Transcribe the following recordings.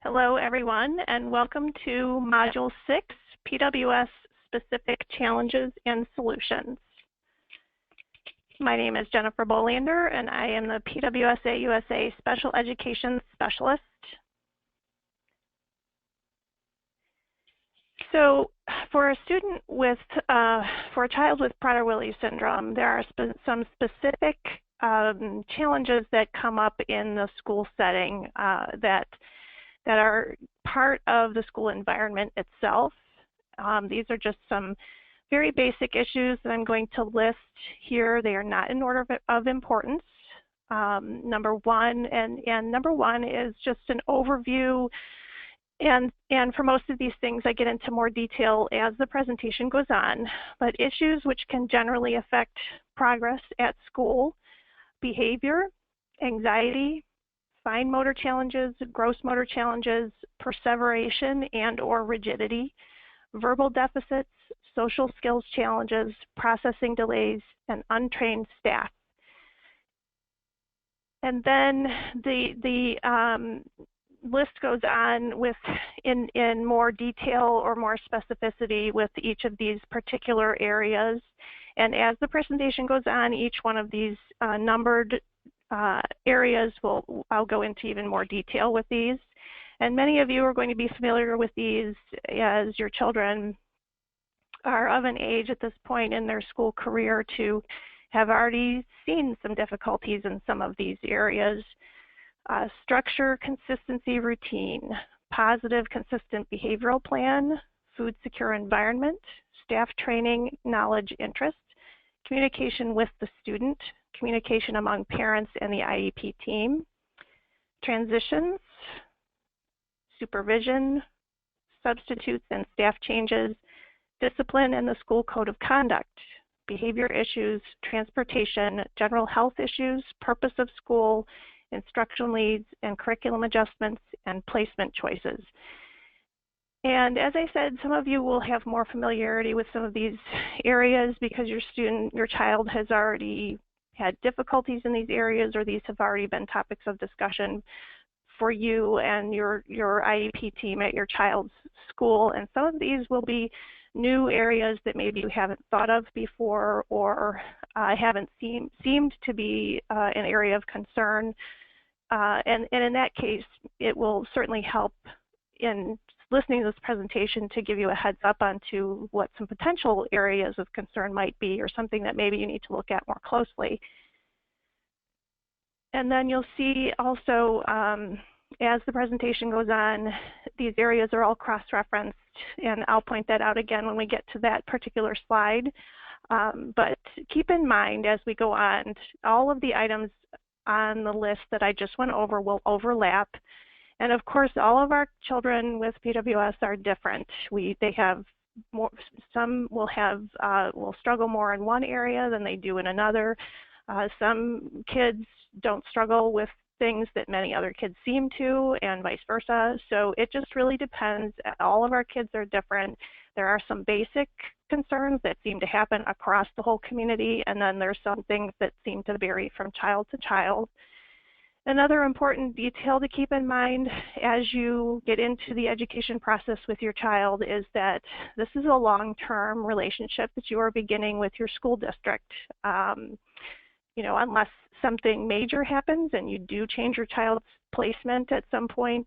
Hello, everyone, and welcome to Module 6, PWS Specific Challenges and Solutions. My name is Jennifer Bolander, and I am the PWS USA Special Education Specialist. So, for a student with, for a child with Prader-Willi syndrome, there are some specific challenges that come up in the school setting that are part of the school environment itself. These are just some very basic issues that I'm going to list here. They are not in order of importance. Number one is just an overview, and for most of these things I get into more detail as the presentation goes on, but issues which can generally affect progress at school: behavior, anxiety, fine motor challenges, gross motor challenges, perseveration and/or rigidity, verbal deficits, social skills challenges, processing delays, and untrained staff. And then the list goes on with in more detail or more specificity with each of these particular areas. And as the presentation goes on, each one of these numbered areas I'll go into even more detail with these. And many of you are going to be familiar with these as your children are of an age at this point in their school career to have already seen some difficulties in some of these areas. Structure, consistency, routine, positive, consistent behavioral plan, food secure environment, staff training, knowledge, interest, communication with the student, communication among parents and the IEP team, transitions, supervision, substitutes and staff changes, discipline and the school code of conduct, behavior issues, transportation, general health issues, purpose of school, instructional needs, and curriculum adjustments and placement choices. And as I said, some of you will have more familiarity with some of these areas because your child has already had difficulties in these areas, or these have already been topics of discussion for you and your IEP team at your child's school. And some of these will be new areas that maybe you haven't thought of before or haven't seemed to be an area of concern. And in that case, it will certainly help in listening to this presentation to give you a heads up onto what some potential areas of concern might be, or something that maybe you need to look at more closely. And then you'll see also, as the presentation goes on, these areas are all cross-referenced, and I'll point that out again when we get to that particular slide. But keep in mind as we go on, all of the items on the list that I just went over will overlap. And of course, all of our children with PWS are different. They have more, some will struggle more in one area than they do in another. Some kids don't struggle with things that many other kids seem to, and vice versa. So it just really depends. All of our kids are different. There are some basic concerns that seem to happen across the whole community, and then there's some things that seem to vary from child to child. Another important detail to keep in mind as you get into the education process with your child is that this is a long-term relationship that you are beginning with your school district. You know, unless something major happens and you do change your child's placement at some point,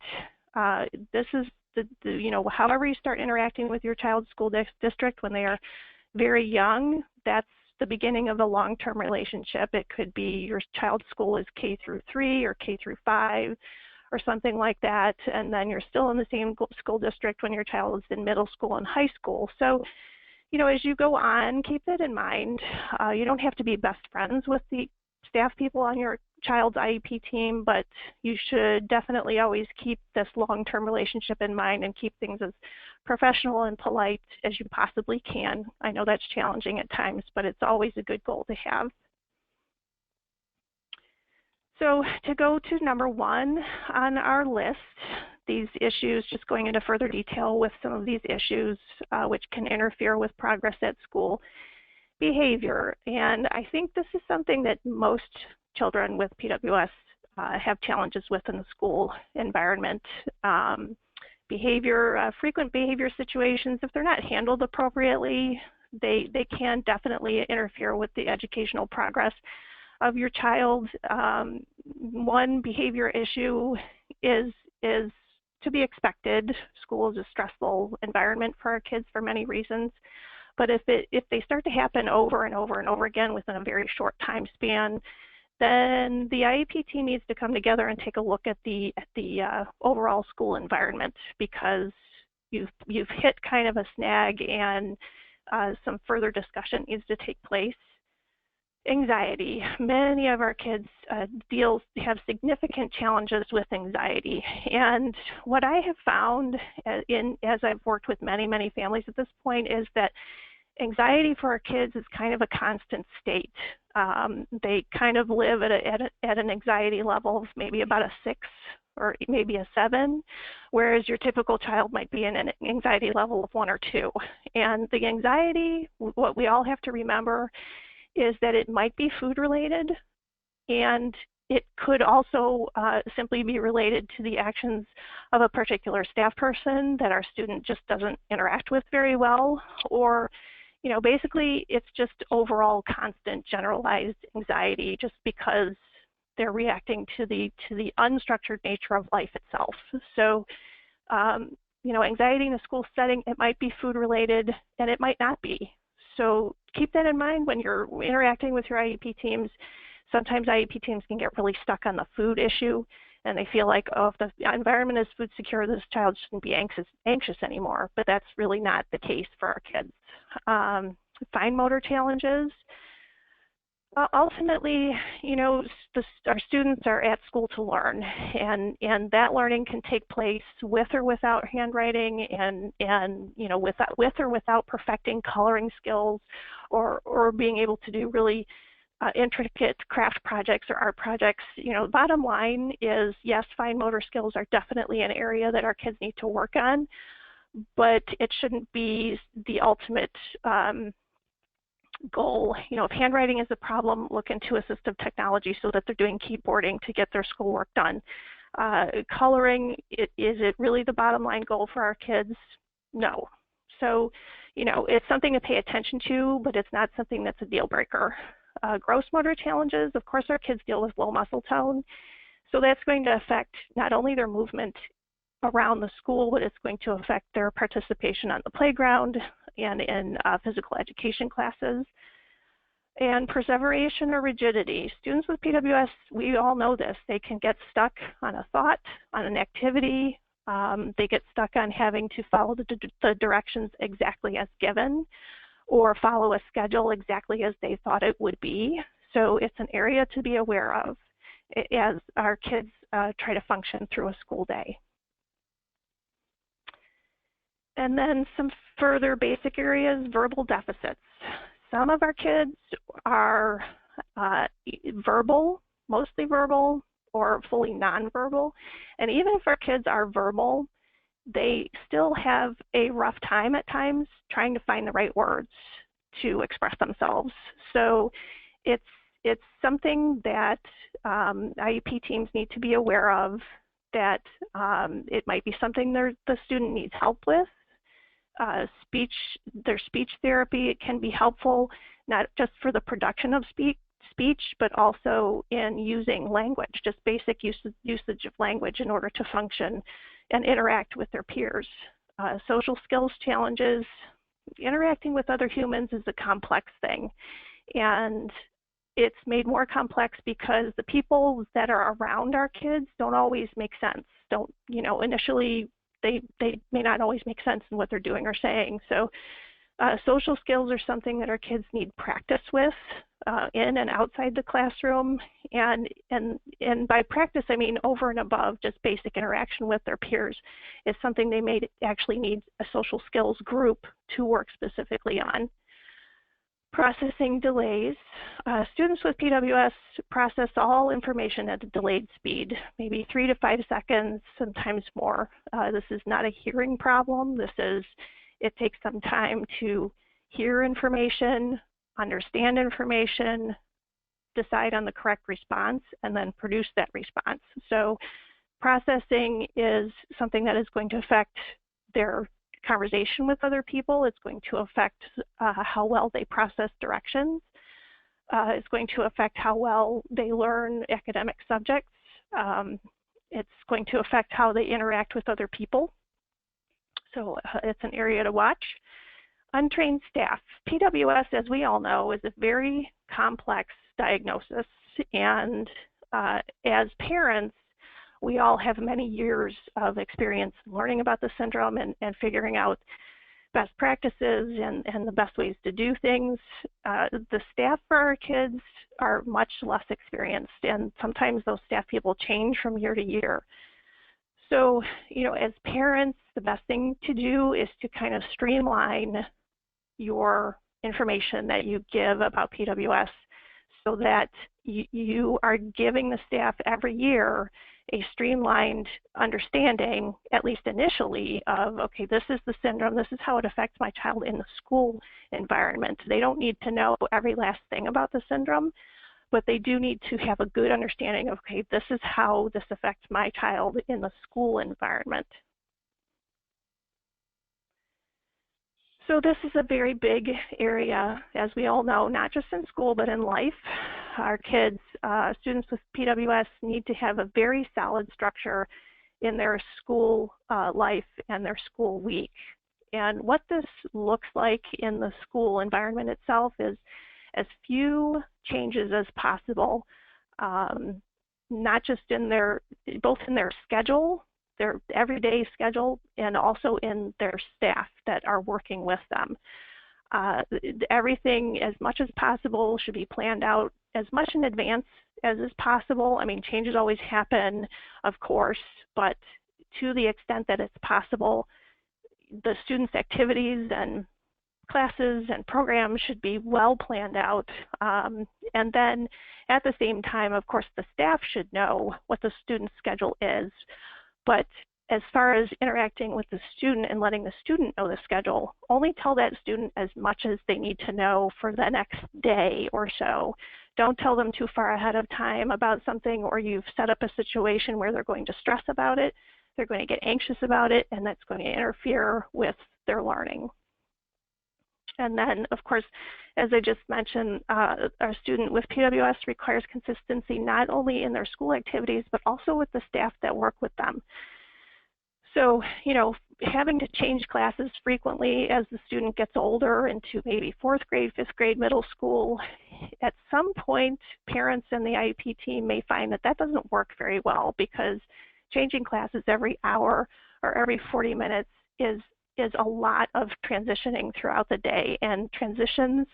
this is you know, however you start interacting with your child's school district when they are very young, that's the beginning of a long-term relationship. It could be your child's school is K through 3 or K through 5 or something like that, and then you're still in the same school district when your child is in middle school and high school. So, you know, as you go on, keep that in mind. You don't have to be best friends with the staff people on your child's IEP team, but you should definitely always keep this long-term relationship in mind and keep things as professional and polite as you possibly can. I know that's challenging at times, but it's always a good goal to have. So to go to number 1 on our list, these issues, just going into further detail with some of these issues which can interfere with progress at school: behavior. And I think this is something that most children with PWS have challenges with in the school environment. Frequent behavior situations, if they're not handled appropriately, they can definitely interfere with the educational progress of your child. One behavior issue is to be expected. School is a stressful environment for our kids for many reasons. But if they start to happen over and over and over again within a very short time span, then the IEP team needs to come together and take a look at the overall school environment, because you've hit kind of a snag, and some further discussion needs to take place. Anxiety. Many of our kids have significant challenges with anxiety, and what I have found as I've worked with many families at this point is that anxiety for our kids is kind of a constant state. They kind of live at an anxiety level of maybe about a 6 or maybe a 7, whereas your typical child might be in an anxiety level of 1 or 2. And the anxiety, what we all have to remember is that it might be food related, and it could also simply be related to the actions of a particular staff person that our student just doesn't interact with very well, or basically it's just overall constant generalized anxiety just because they're reacting to the unstructured nature of life itself. So, anxiety in a school setting, it might be food related and it might not be. So keep that in mind when you're interacting with your IEP teams. Sometimes IEP teams can get really stuck on the food issue, and they feel like, oh, if the environment is food secure, this child shouldn't be anxious anymore. But that's really not the case for our kids. Fine motor challenges. Ultimately, our students are at school to learn, and that learning can take place with or without handwriting, and with or without perfecting coloring skills, or being able to do really intricate craft projects or art projects. Bottom line is, yes, fine motor skills are definitely an area that our kids need to work on, but it shouldn't be the ultimate goal. If handwriting is a problem, look into assistive technology so that they're doing keyboarding to get their schoolwork done. Coloring, is it really the bottom line goal for our kids? No. So, it's something to pay attention to, but it's not something that's a deal breaker. Gross motor challenges, of course, our kids deal with low muscle tone, so that's going to affect not only their movement around the school, but it's going to affect their participation on the playground and in physical education classes. And perseveration or rigidity. Students with PWS, we all know this. They can get stuck on a thought, on an activity. They get stuck on having to follow the directions exactly as given, or follow a schedule exactly as they thought it would be. So it's an area to be aware of as our kids try to function through a school day. And then some further basic areas, verbal deficits. Some of our kids are verbal, mostly verbal, or fully nonverbal. And even if our kids are verbal, they still have a rough time at times trying to find the right words to express themselves. So it's something that IEP teams need to be aware of, that it might be something the student needs help with. Their speech therapy, it can be helpful, not just for the production of speech, but also in using language, just basic usage of language in order to function and interact with their peers. Social skills challenges, interacting with other humans is a complex thing, and it's made more complex because the people that are around our kids don't always make sense. Initially they may not always make sense in what they're doing or saying. So social skills are something that our kids need practice with in and outside the classroom. And by practice, I mean over and above just basic interaction with their peers. Is something they may actually need a social skills group to work specifically on. Processing delays. Students with PWS process all information at a delayed speed, maybe 3 to 5 seconds, sometimes more. This is not a hearing problem. It takes some time to hear information, understand information, decide on the correct response and then produce that response. So processing is something that is going to affect their conversation with other people. It's going to affect how well they process directions. It's going to affect how well they learn academic subjects. It's going to affect how they interact with other people. So it's an area to watch. Untrained staff. PWS, as we all know, is a very complex diagnosis. And as parents, we all have many years of experience learning about the syndrome and figuring out best practices and the best ways to do things. The staff for our kids are much less experienced, and sometimes those staff people change from year to year. So, as parents, the best thing to do is to kind of streamline your information that you give about PWS so that you are giving the staff every year a streamlined understanding, at least initially, of, okay, this is the syndrome, this is how it affects my child in the school environment. They don't need to know every last thing about the syndrome, but they do need to have a good understanding of, okay, this is how this affects my child in the school environment. So this is a very big area, as we all know, not just in school, but in life. Our kids, students with PWS, need to have a very solid structure in their school life and their school week. And what this looks like in the school environment itself is as few changes as possible, not just in both in their schedule, their everyday schedule, and also in their staff that are working with them. Everything, as much as possible, should be planned out as much in advance as is possible. I mean, changes always happen, of course, but to the extent that it's possible, the students' activities and classes and programs should be well planned out. And then at the same time, of course, the staff should know what the student's schedule is. But as far as interacting with the student and letting the student know the schedule, only tell that student as much as they need to know for the next day or so. Don't tell them too far ahead of time about something, or you've set up a situation where they're going to stress about it, they're going to get anxious about it, and that's going to interfere with their learning. And then, of course, as I just mentioned, our student with PWS requires consistency not only in their school activities, but also with the staff that work with them. So, having to change classes frequently as the student gets older into maybe 4th grade, 5th grade, middle school, at some point, parents and the IEP team may find that that doesn't work very well, because changing classes every hour or every 40 minutes is a lot of transitioning throughout the day, and transitions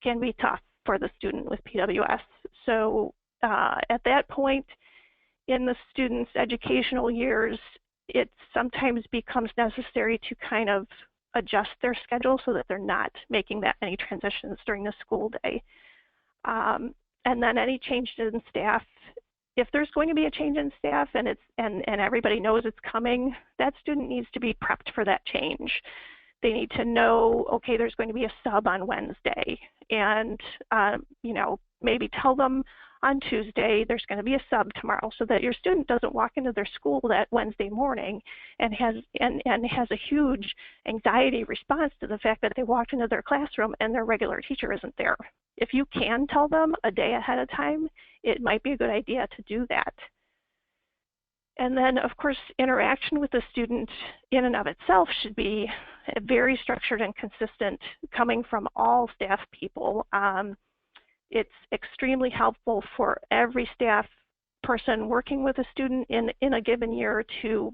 can be tough for the student with PWS. So at that point in the student's educational years, it sometimes becomes necessary to kind of adjust their schedule so that they're not making that many transitions during the school day. And then any change in staff, if there's going to be a change in staff and everybody knows it's coming, that student needs to be prepped for that change. They need to know, okay, there's going to be a sub on Wednesday, and maybe tell them on Tuesday there's going to be a sub tomorrow, so that your student doesn't walk into their school that Wednesday morning and has a huge anxiety response to the fact that they walked into their classroom and their regular teacher isn't there. If you can tell them a day ahead of time, it might be a good idea to do that. And then, of course, interaction with the student in and of itself should be very structured and consistent, coming from all staff people. It's extremely helpful for every staff person working with a student in a given year to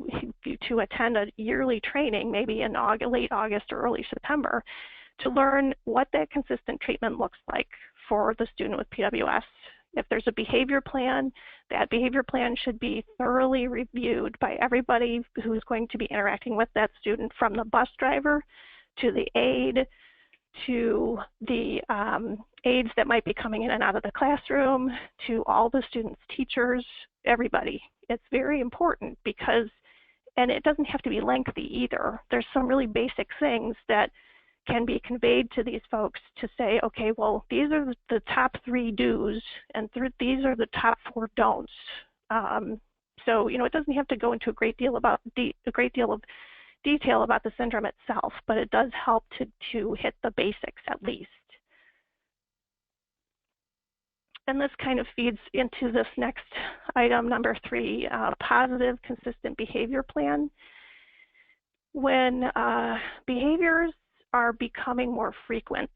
attend a yearly training, maybe in late August or early September, to learn what that consistent treatment looks like for the student with PWS. If there's a behavior plan, that behavior plan should be thoroughly reviewed by everybody who's going to be interacting with that student, from the bus driver to the aide to the aides that might be coming in and out of the classroom, to all the students' teachers, everybody. It's very important because, and it doesn't have to be lengthy either. There's some really basic things that can be conveyed to these folks to say, okay, well, these are the top 3 do's, and these are the top 4 don'ts. So, it doesn't have to go into a great deal of detail about the syndrome itself, but it does help to hit the basics at least. And this kind of feeds into this next item, number 3, positive, consistent behavior plan. When behaviors are becoming more frequent,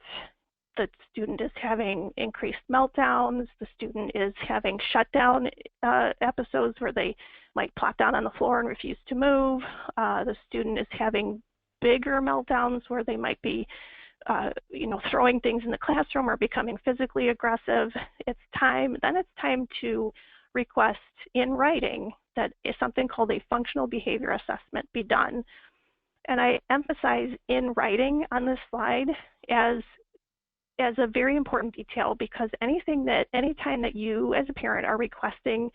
the student is having increased meltdowns, the student is having shutdown episodes where they might plop down on the floor and refuse to move, the student is having bigger meltdowns where they might be throwing things in the classroom or becoming physically aggressive. It's time to request in writing that something called a functional behavior assessment be done. And I emphasize in writing on this slide as a very important detail, because anytime that you as a parent are requesting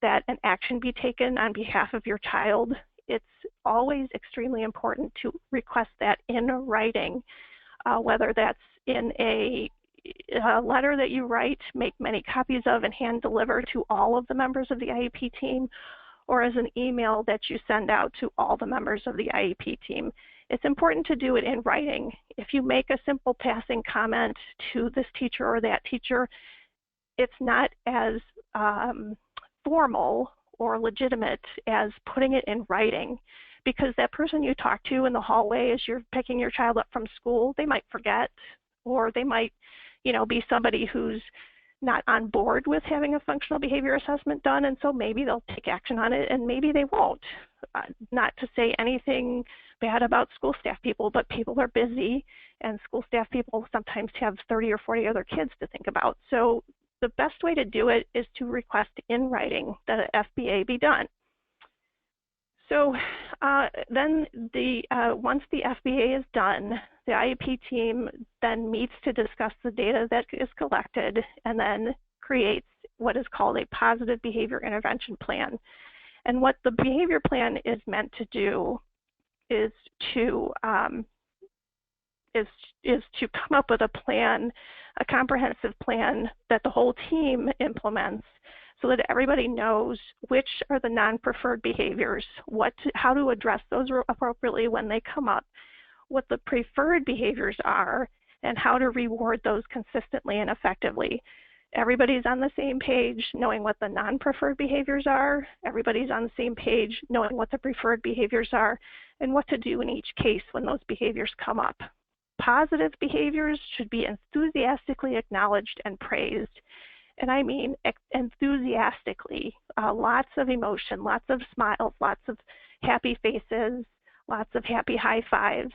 that an action be taken on behalf of your child, it's always extremely important to request that in writing, whether that's in a letter that you write, make many copies of, and hand deliver to all of the members of the IEP team, or as an email that you send out to all the members of the IEP team. It's important to do it in writing. If you make a simple passing comment to this teacher or that teacher, it's not as formal or legitimate as putting it in writing, because that person you talk to in the hallway as you're picking your child up from school, they might forget, or they might, be somebody who's not on board with having a functional behavior assessment done, and so maybe they'll take action on it and maybe they won't. Not to say anything bad about school staff people, but people are busy, and school staff people sometimes have 30 or 40 other kids to think about. So the best way to do it is to request in writing that an FBA be done. So then once the FBA is done, the IEP team then meets to discuss the data that is collected and then creates what is called a positive behavior intervention plan. And what the behavior plan is meant to do is to come up with a plan, a comprehensive plan that the whole team implements, so that everybody knows which are the non-preferred behaviors, how to address those appropriately when they come up, what the preferred behaviors are, and how to reward those consistently and effectively. Everybody's on the same page knowing what the non-preferred behaviors are. Everybody's on the same page knowing what the preferred behaviors are and what to do in each case when those behaviors come up. Positive behaviors should be enthusiastically acknowledged and praised. And I mean enthusiastically, lots of emotion, lots of smiles, lots of happy faces, lots of happy high fives.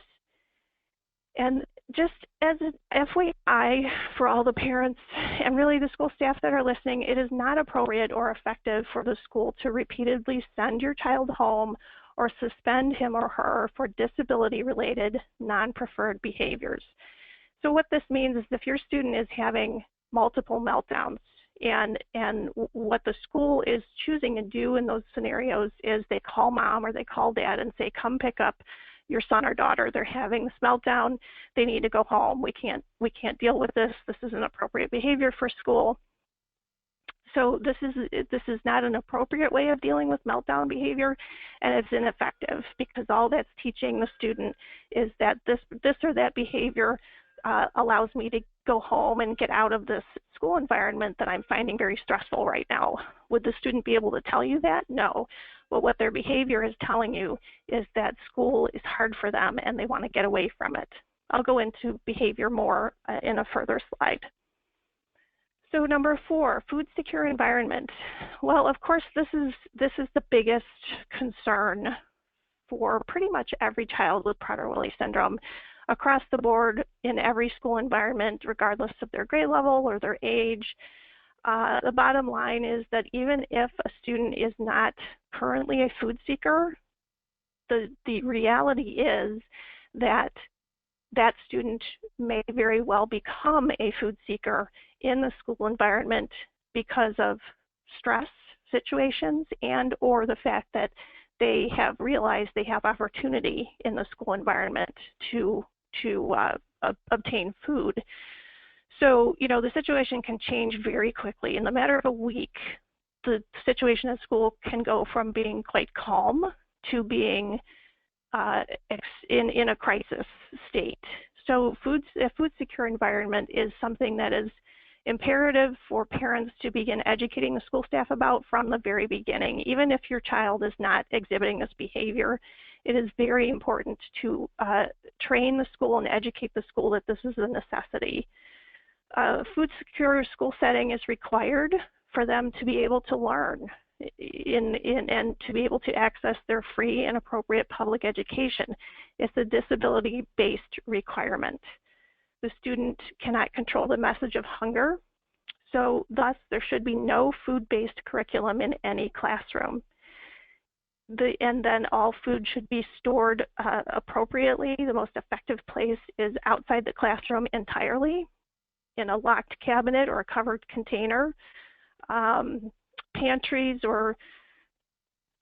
And just as an FYI for all the parents and really the school staff that are listening, it is not appropriate or effective for the school to repeatedly send your child home or suspend him or her for disability-related non-preferred behaviors. So what this means is if your student is having multiple meltdowns, and what the school is choosing to do in those scenarios is they call mom or they call dad and say, come pick up your son or daughter. They're having this meltdown. They need to go home. We can't deal with this. This is an appropriate behavior for school. So this is not an appropriate way of dealing with meltdown behavior, and it's ineffective because all that's teaching the student is that this or that behavior allows me to go home and get out of this school environment that I'm finding very stressful right now. Would the student be able to tell you that? No. But what their behavior is telling you is that school is hard for them and they want to get away from it. I'll go into behavior more in a further slide. So number 4, food secure environment. Well, of course, this is the biggest concern for pretty much every child with Prader-Willi syndrome across the board in every school environment, regardless of their grade level or their age. The bottom line is that even if a student is not currently a food seeker, the reality is that that student may very well become a food seeker in the school environment because of stress situations and or the fact that they have realized they have opportunity in the school environment to obtain food. So, the situation can change very quickly. In the matter of a week, the situation at school can go from being quite calm to being in a crisis state. So a food secure environment is something that is imperative for parents to begin educating the school staff about from the very beginning. Even if your child is not exhibiting this behavior, it is very important to train the school and educate the school that this is a necessity. Food secure school setting is required for them to be able to learn and to be able to access their free and appropriate public education. It's a disability-based requirement. The student cannot control the message of hunger, so thus there should be no food-based curriculum in any classroom. And then all food should be stored appropriately. The most effective place is outside the classroom entirely, in a locked cabinet or a covered container. Pantries or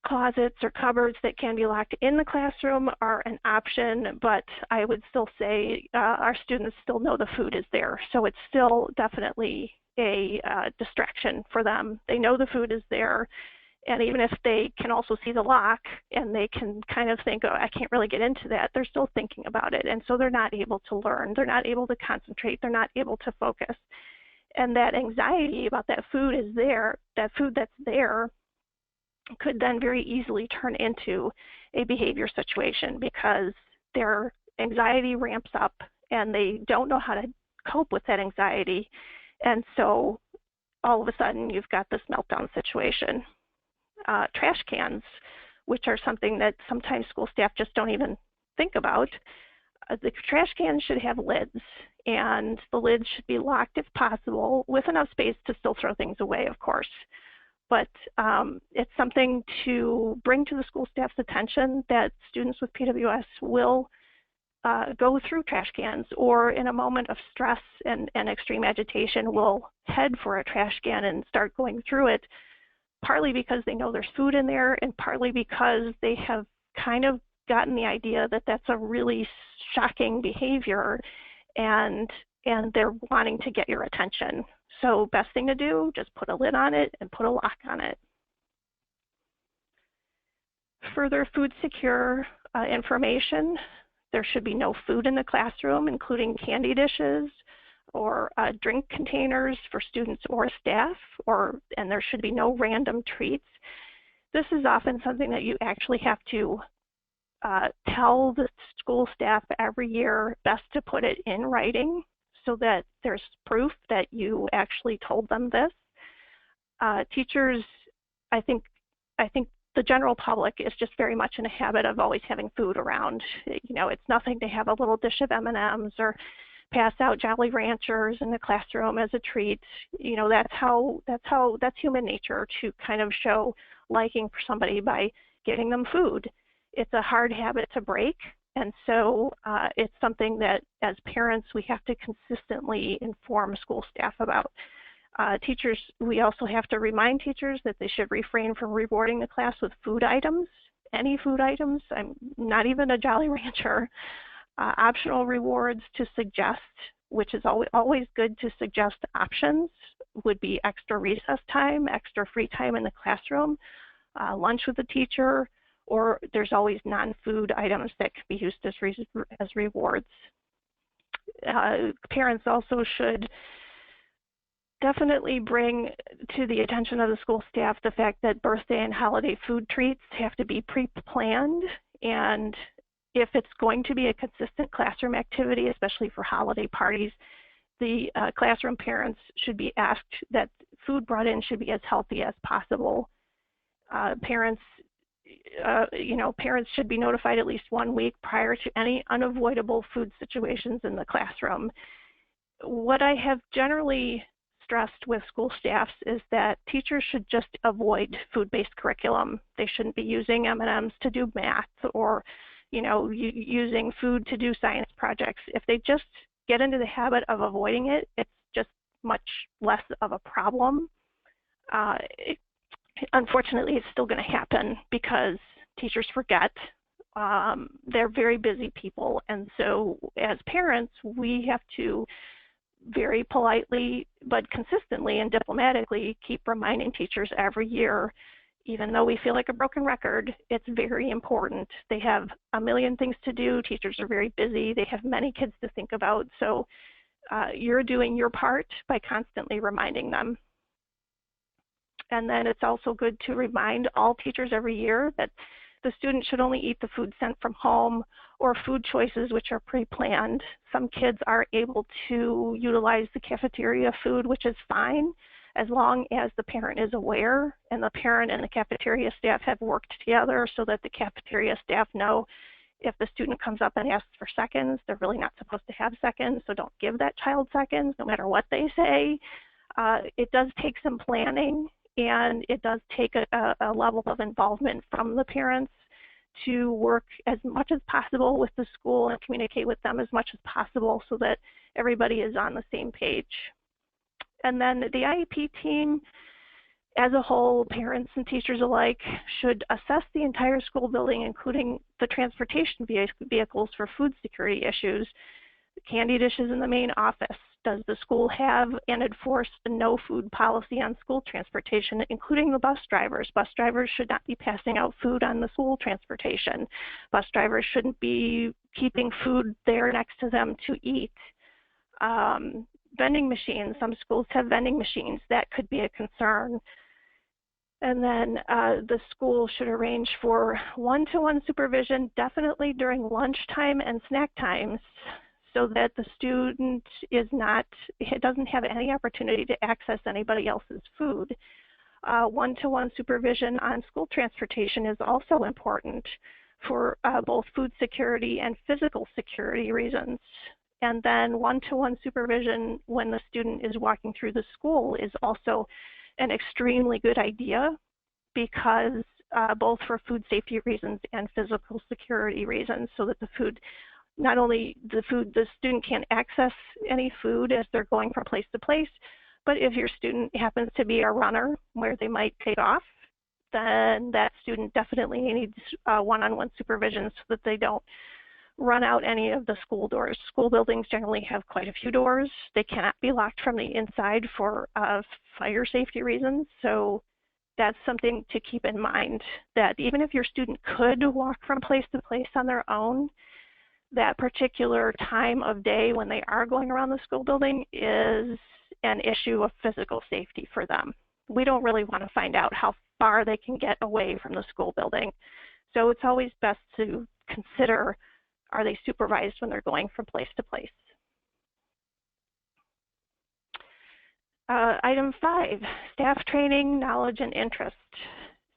closets or cupboards that can be locked in the classroom are an option, but I would still say our students still know the food is there. So it's still definitely a distraction for them. They know the food is there, and even if they can also see the lock and they can kind of think, oh, I can't really get into that, they're still thinking about it. And so they're not able to learn. They're not able to concentrate. They're not able to focus. And that anxiety about that food is there, that food that's there, could then very easily turn into a behavior situation because their anxiety ramps up and they don't know how to cope with that anxiety. And so all of a sudden you've got this meltdown situation. Trash cans, which are something that sometimes school staff just don't even think about. The trash cans should have lids, and the lids should be locked if possible, with enough space to still throw things away, of course. But it's something to bring to the school staff's attention that students with PWS will go through trash cans, or in a moment of stress and extreme agitation will head for a trash can and start going through it, partly because they know there's food in there and partly because they have kind of gotten the idea that that's a really shocking behavior and they're wanting to get your attention. So best thing to do, just put a lid on it and put a lock on it. Further food secure information, there should be no food in the classroom, including candy dishes or drink containers for students or staff, and there should be no random treats. This is often something that you actually have to tell the school staff every year, best to put it in writing so that there's proof that you actually told them this. Teachers, I think the general public is just very much in a habit of always having food around. It's nothing to have a little dish of M&Ms or pass out Jolly Ranchers in the classroom as a treat. That's human nature, to kind of show liking for somebody by giving them food. It's a hard habit to break, and so it's something that as parents we have to consistently inform school staff about. Teachers, we also have to remind teachers that they should refrain from rewarding the class with food items, any food items, not even a Jolly Rancher. Optional rewards to suggest, which is always good to suggest options, would be extra recess time, extra free time in the classroom, lunch with the teacher, or there's always non-food items that can be used as rewards. Parents also should definitely bring to the attention of the school staff the fact that birthday and holiday food treats have to be pre-planned, and if it's going to be a consistent classroom activity, especially for holiday parties, the classroom parents should be asked that food brought in should be as healthy as possible. Parents should be notified at least 1 week prior to any unavoidable food situations in the classroom. What I have generally stressed with school staffs is that teachers should just avoid food-based curriculum. They shouldn't be using M&Ms to do math or using food to do science projects. If they just get into the habit of avoiding it, it's just much less of a problem. Unfortunately, it's still going to happen because teachers forget they're very busy people. And so as parents, we have to very politely but consistently and diplomatically keep reminding teachers every year, even though we feel like a broken record, it's very important. They have a million things to do. Teachers are very busy. They have many kids to think about. So you're doing your part by constantly reminding them. And then it's also good to remind all teachers every year that the student should only eat the food sent from home or food choices which are pre-planned. Some kids are able to utilize the cafeteria food, which is fine, as long as the parent is aware and the parent and the cafeteria staff have worked together so that the cafeteria staff know if the student comes up and asks for seconds, they're really not supposed to have seconds, so don't give that child seconds no matter what they say. It does take some planning, and it does take a level of involvement from the parents to work as much as possible with the school and communicate with them as much as possible so that everybody is on the same page. And then the IEP team as a whole, parents and teachers alike, should assess the entire school building, including the transportation vehicles for food security issues, candy dishes in the main office. Does the school have and enforce the no food policy on school transportation, including the bus drivers? Bus drivers should not be passing out food on the school transportation. Bus drivers shouldn't be keeping food there next to them to eat. Vending machines, some schools have vending machines. That could be a concern. And then the school should arrange for one-to-one supervision, definitely during lunchtime and snack times, so that the student doesn't have any opportunity to access anybody else's food. One-to-one supervision on school transportation is also important for both food security and physical security reasons. And then one-to-one supervision when the student is walking through the school is also an extremely good idea, because both for food safety reasons and physical security reasons, so that the food, not only the student can't access any food as they're going from place to place, but if your student happens to be a runner where they might take off, then that student definitely needs one-on-one supervision so that they don't run out any of the school doors. School buildings generally have quite a few doors. They cannot be locked from the inside for fire safety reasons. So that's something to keep in mind, that even if your student could walk from place to place on their own, that particular time of day when they are going around the school building is an issue of physical safety for them. We don't really want to find out how far they can get away from the school building. So it's always best to consider, are they supervised when they're going from place to place? Item 5, staff training, knowledge, and interest.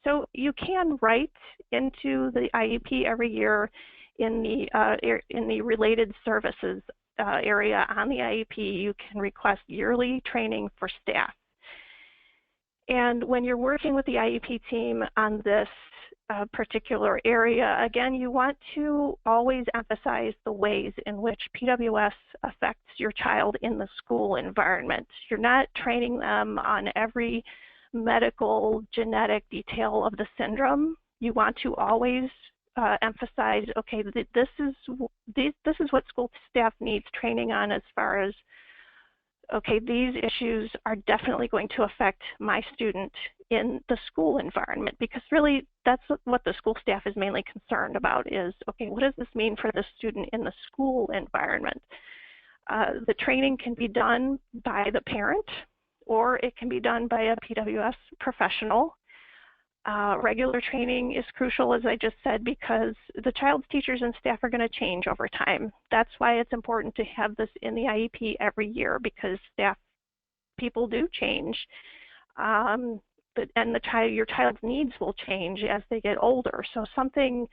So you can write into the IEP every year in the related services area on the IEP. You can request yearly training for staff. And when you're working with the IEP team on this particular area, again, you want to always emphasize the ways in which PWS affects your child in the school environment. You're not training them on every medical genetic detail of the syndrome. You want to always emphasize, okay, this is what school staff needs training on, as far as, okay, these issues are definitely going to affect my student in the school environment, because really that's what the school staff is mainly concerned about is, okay, what does this mean for the student in the school environment? The training can be done by the parent, or it can be done by a PWS professional. Regular training is crucial, as I just said, because the child's teachers and staff are going to change over time. That's why it's important to have this in the IEP every year, because people do change. And your child's needs will change as they get older. So something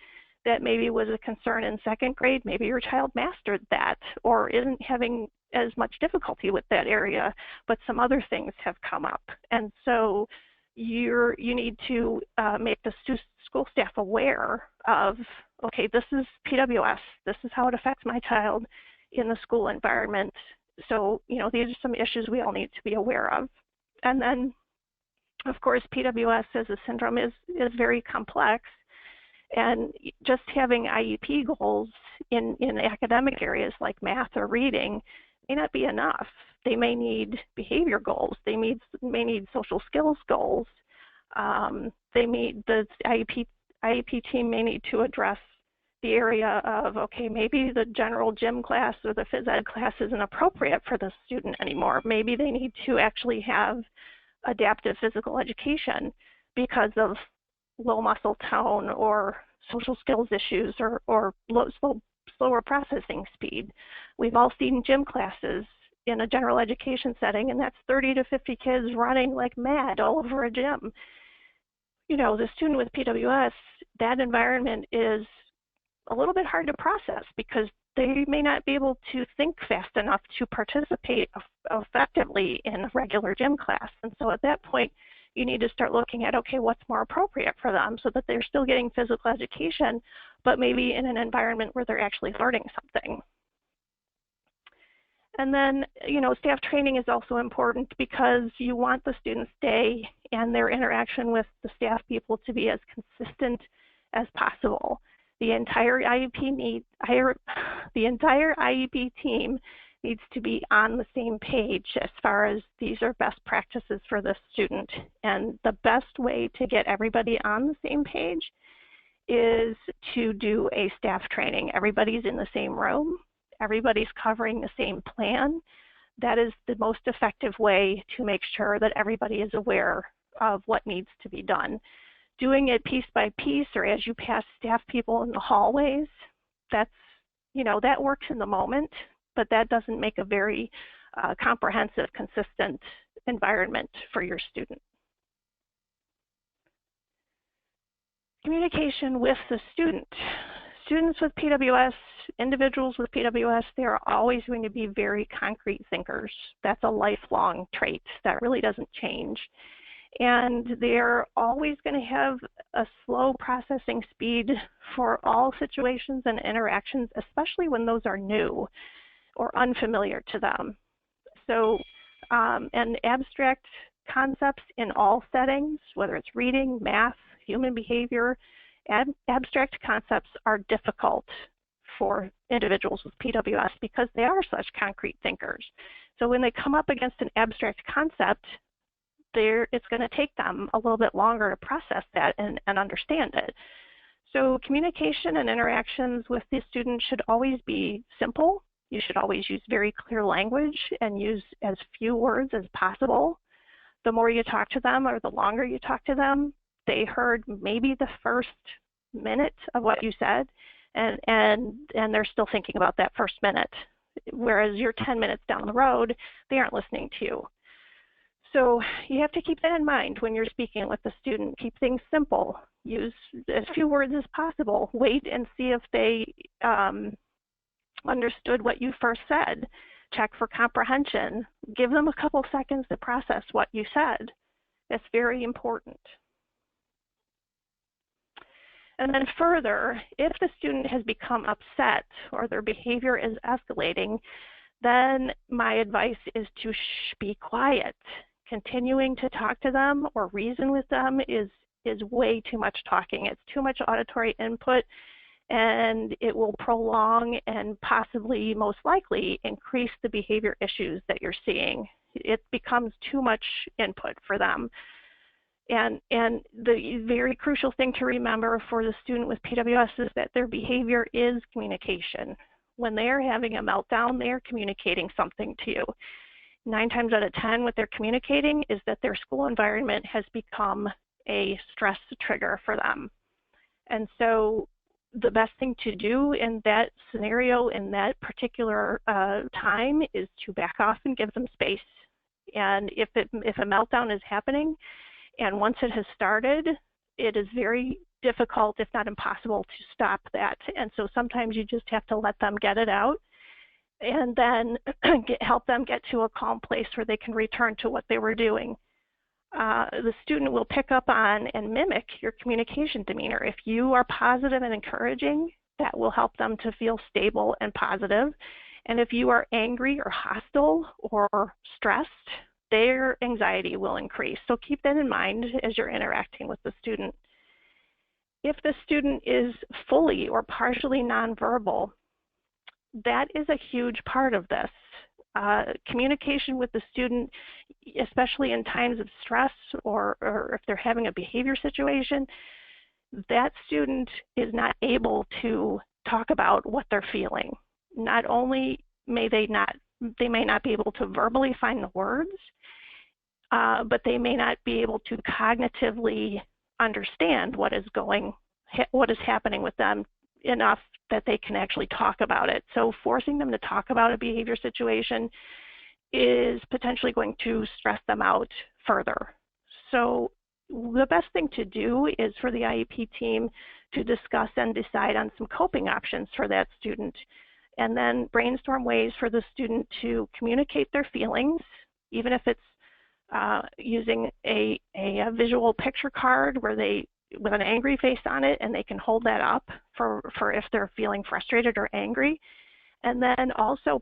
that maybe was a concern in second grade, maybe your child mastered that or isn't having as much difficulty with that area, but some other things have come up. And so you need to make the school staff aware of, okay, this is PWS, this is how it affects my child in the school environment. So, these are some issues we all need to be aware of. And then, of course, PWS as a syndrome is very complex. And just having IEP goals in academic areas like math or reading may not be enough. They may need behavior goals. They may need social skills goals. The IEP team may need to address the area of, okay, maybe the general gym class or the phys ed class isn't appropriate for the student anymore. Maybe they need to actually have adaptive physical education because of low muscle tone or social skills issues or slower processing speed. We've all seen gym classes in a general education setting, and that's 30 to 50 kids running like mad all over a gym. You know, the student with PWS, that environment is a little bit hard to process because they may not be able to think fast enough to participate effectively in a regular gym class. And so at that point, you need to start looking at, okay, what's more appropriate for them so that they're still getting physical education, but maybe in an environment where they're actually learning something. And then, you know, staff training is also important because you want the student's day and their interaction with the staff people to be as consistent as possible. The entire IEP team needs to be on the same page as far as these are best practices for the student. And the best way to get everybody on the same page is to do a staff training. Everybody's in the same room. Everybody's covering the same plan. That is the most effective way to make sure that everybody is aware of what needs to be done. Doing it piece by piece or as you pass staff people in the hallways, that's, you know, that works in the moment, but that doesn't make a very comprehensive, consistent environment for your student. Communication with the student. Students with PWS, individuals with PWS, they are always going to be very concrete thinkers. That's a lifelong trait that really doesn't change. And they're always going to have a slow processing speed for all situations and interactions, especially when those are new or unfamiliar to them. So, and abstract concepts in all settings, whether it's reading, math, human behavior, abstract concepts are difficult for individuals with PWS because they are such concrete thinkers. So when they come up against an abstract concept, it's going to take them a little bit longer to process that and understand it. So communication and interactions with the student should always be simple. You should always use very clear language and use as few words as possible. The more you talk to them or the longer you talk to them, they heard maybe the first minute of what you said, and they're still thinking about that first minute. Whereas you're 10 minutes down the road, they aren't listening to you. So you have to keep that in mind when you're speaking with the student. Keep things simple. Use as few words as possible. Wait and see if they understood what you first said. Check for comprehension. Give them a couple seconds to process what you said. That's very important. And then further, if the student has become upset or their behavior is escalating, then my advice is to be quiet. Continuing to talk to them or reason with them is way too much talking. It's too much auditory input, and it will prolong and possibly, most likely, increase the behavior issues that you're seeing. It becomes too much input for them. And the very crucial thing to remember for the student with PWS is that their behavior is communication. When they are having a meltdown, they are communicating something to you. 9 times out of 10, what they're communicating is that their school environment has become a stress trigger for them. And so the best thing to do in that scenario, in that particular time, is to back off and give them space. And if a meltdown is happening, and once it has started, it is very difficult, if not impossible, to stop that. And so sometimes you just have to let them get it out and then help them get to a calm place where they can return to what they were doing. The student will pick up on and mimic your communication demeanor. If you are positive and encouraging, that will help them to feel stable and positive. And if you are angry or hostile or stressed, their anxiety will increase. So keep that in mind as you're interacting with the student. If the student is fully or partially nonverbal, that is a huge part of this. Communication with the student, especially in times of stress or if they're having a behavior situation, that student is not able to talk about what they're feeling. Not only may they may not be able to verbally find the words, but they may not be able to cognitively understand what is happening with them enough that they can actually talk about it. So forcing them to talk about a behavior situation is potentially going to stress them out further. So the best thing to do is for the IEP team to discuss and decide on some coping options for that student, and then brainstorm ways for the student to communicate their feelings, even if it's using a visual picture card with an angry face on it, and they can hold that up for if they're feeling frustrated or angry. And then also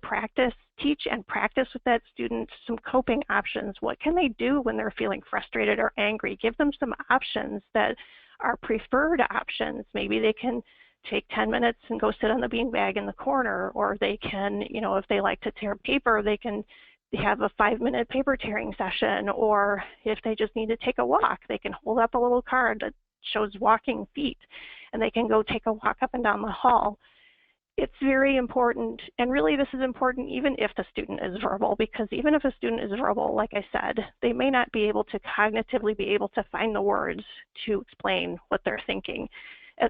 teach and practice with that student some coping options. What can they do when they're feeling frustrated or angry? Give them some options that are preferred options. Maybe they can take 10 minutes and go sit on the beanbag in the corner, or they can, if they like to tear paper, they can have a 5-minute paper tearing session, or if they just need to take a walk, they can hold up a little card that shows walking feet, and they can go take a walk up and down the hall. It's very important, and really this is important even if the student is verbal, because even if a student is verbal, like I said, they may not be able to cognitively be able to find the words to explain what they're thinking,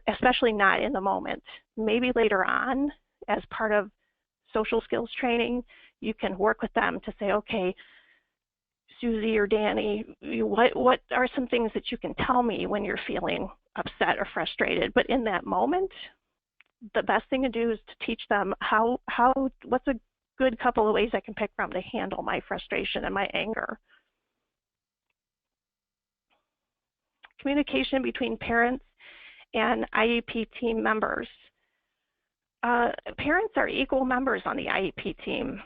especially not in the moment. Maybe later on, as part of social skills training, you can work with them to say, okay, Susie or Danny, what are some things that you can tell me when you're feeling upset or frustrated? But in that moment, the best thing to do is to teach them what's a good couple of ways I can pick from to handle my frustration and my anger. Communication between parents and IEP team members. Parents are equal members on the IEP team.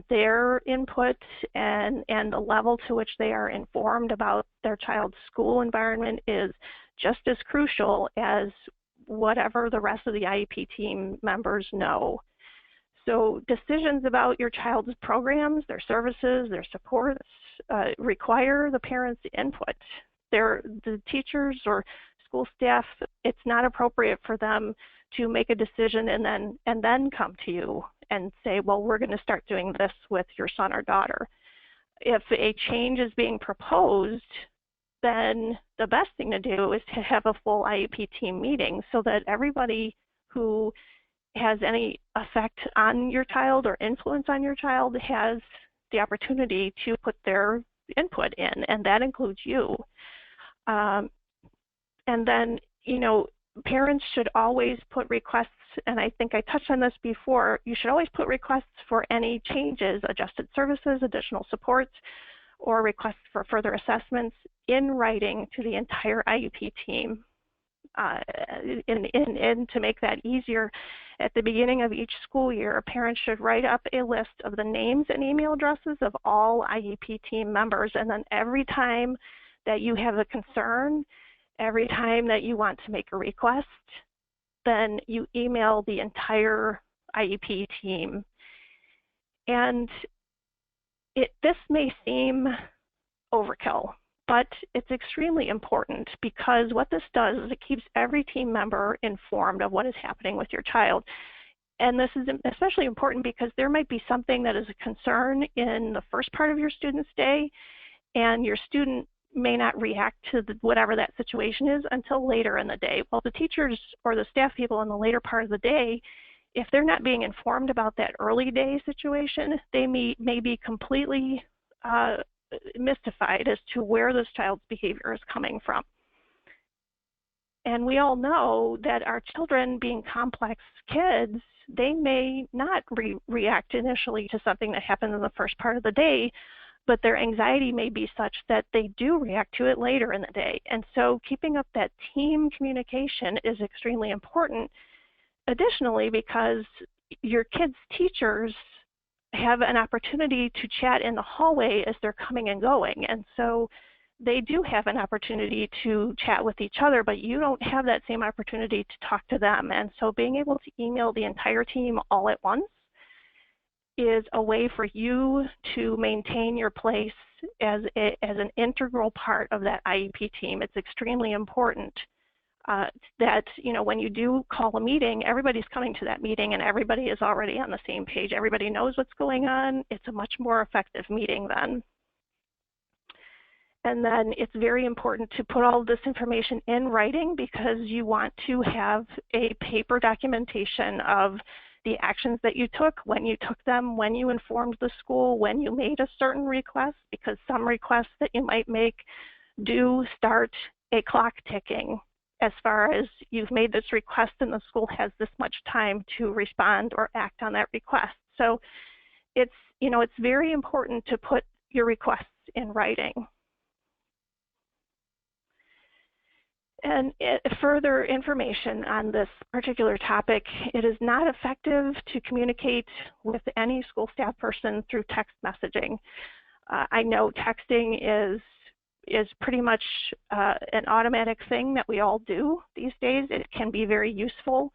Their input and the level to which they are informed about their child's school environment is just as crucial as whatever the rest of the IEP team members know. So decisions about your child's programs, their services, their supports require the parents' input. The teachers or school staff, it's not appropriate for them to make a decision and then come to you and say, well, we're going to start doing this with your son or daughter. If a change is being proposed, then the best thing to do is to have a full IEP team meeting so that everybody who has any effect on your child or influence on your child has the opportunity to put their input in, and that includes you. And then, parents should always put requests, and I think I touched on this before, you should always put requests for any changes, adjusted services, additional supports, or requests for further assessments in writing to the entire IEP team. And to make that easier, at the beginning of each school year, a parent should write up a list of the names and email addresses of all IEP team members, and then every time that you have a concern, every time that you want to make a request, then you email the entire IEP team. And this may seem overkill, but it's extremely important, because what this does is it keeps every team member informed of what is happening with your child. And this is especially important because there might be something that is a concern in the first part of your student's day, and your student may not react to whatever that situation is until later in the day. Well, the teachers or the staff people in the later part of the day, if they're not being informed about that early day situation, they may be completely mystified as to where this child's behavior is coming from. And we all know that our children, being complex kids, they may not react initially to something that happens in the first part of the day, but their anxiety may be such that they do react to it later in the day. And so keeping up that team communication is extremely important. Additionally, because your kids' teachers have an opportunity to chat in the hallway as they're coming and going. And so they do have an opportunity to chat with each other, but you don't have that same opportunity to talk to them. And so being able to email the entire team all at once is a way for you to maintain your place as an integral part of that IEP team. It's extremely important that, you know, when you do call a meeting, everybody's coming to that meeting and everybody is already on the same page. Everybody knows what's going on. It's a much more effective meeting then. And then it's very important to put all of this information in writing, because you want to have a paper documentation of the actions that you took, when you took them, when you informed the school, when you made a certain request, because some requests that you might make do start a clock ticking as far as you've made this request and the school has this much time to respond or act on that request. So it's, you know, it's very important to put your requests in writing. And further information on this particular topic, it is not effective to communicate with any school staff person through text messaging. I know texting is pretty much an automatic thing that we all do these days. It can be very useful,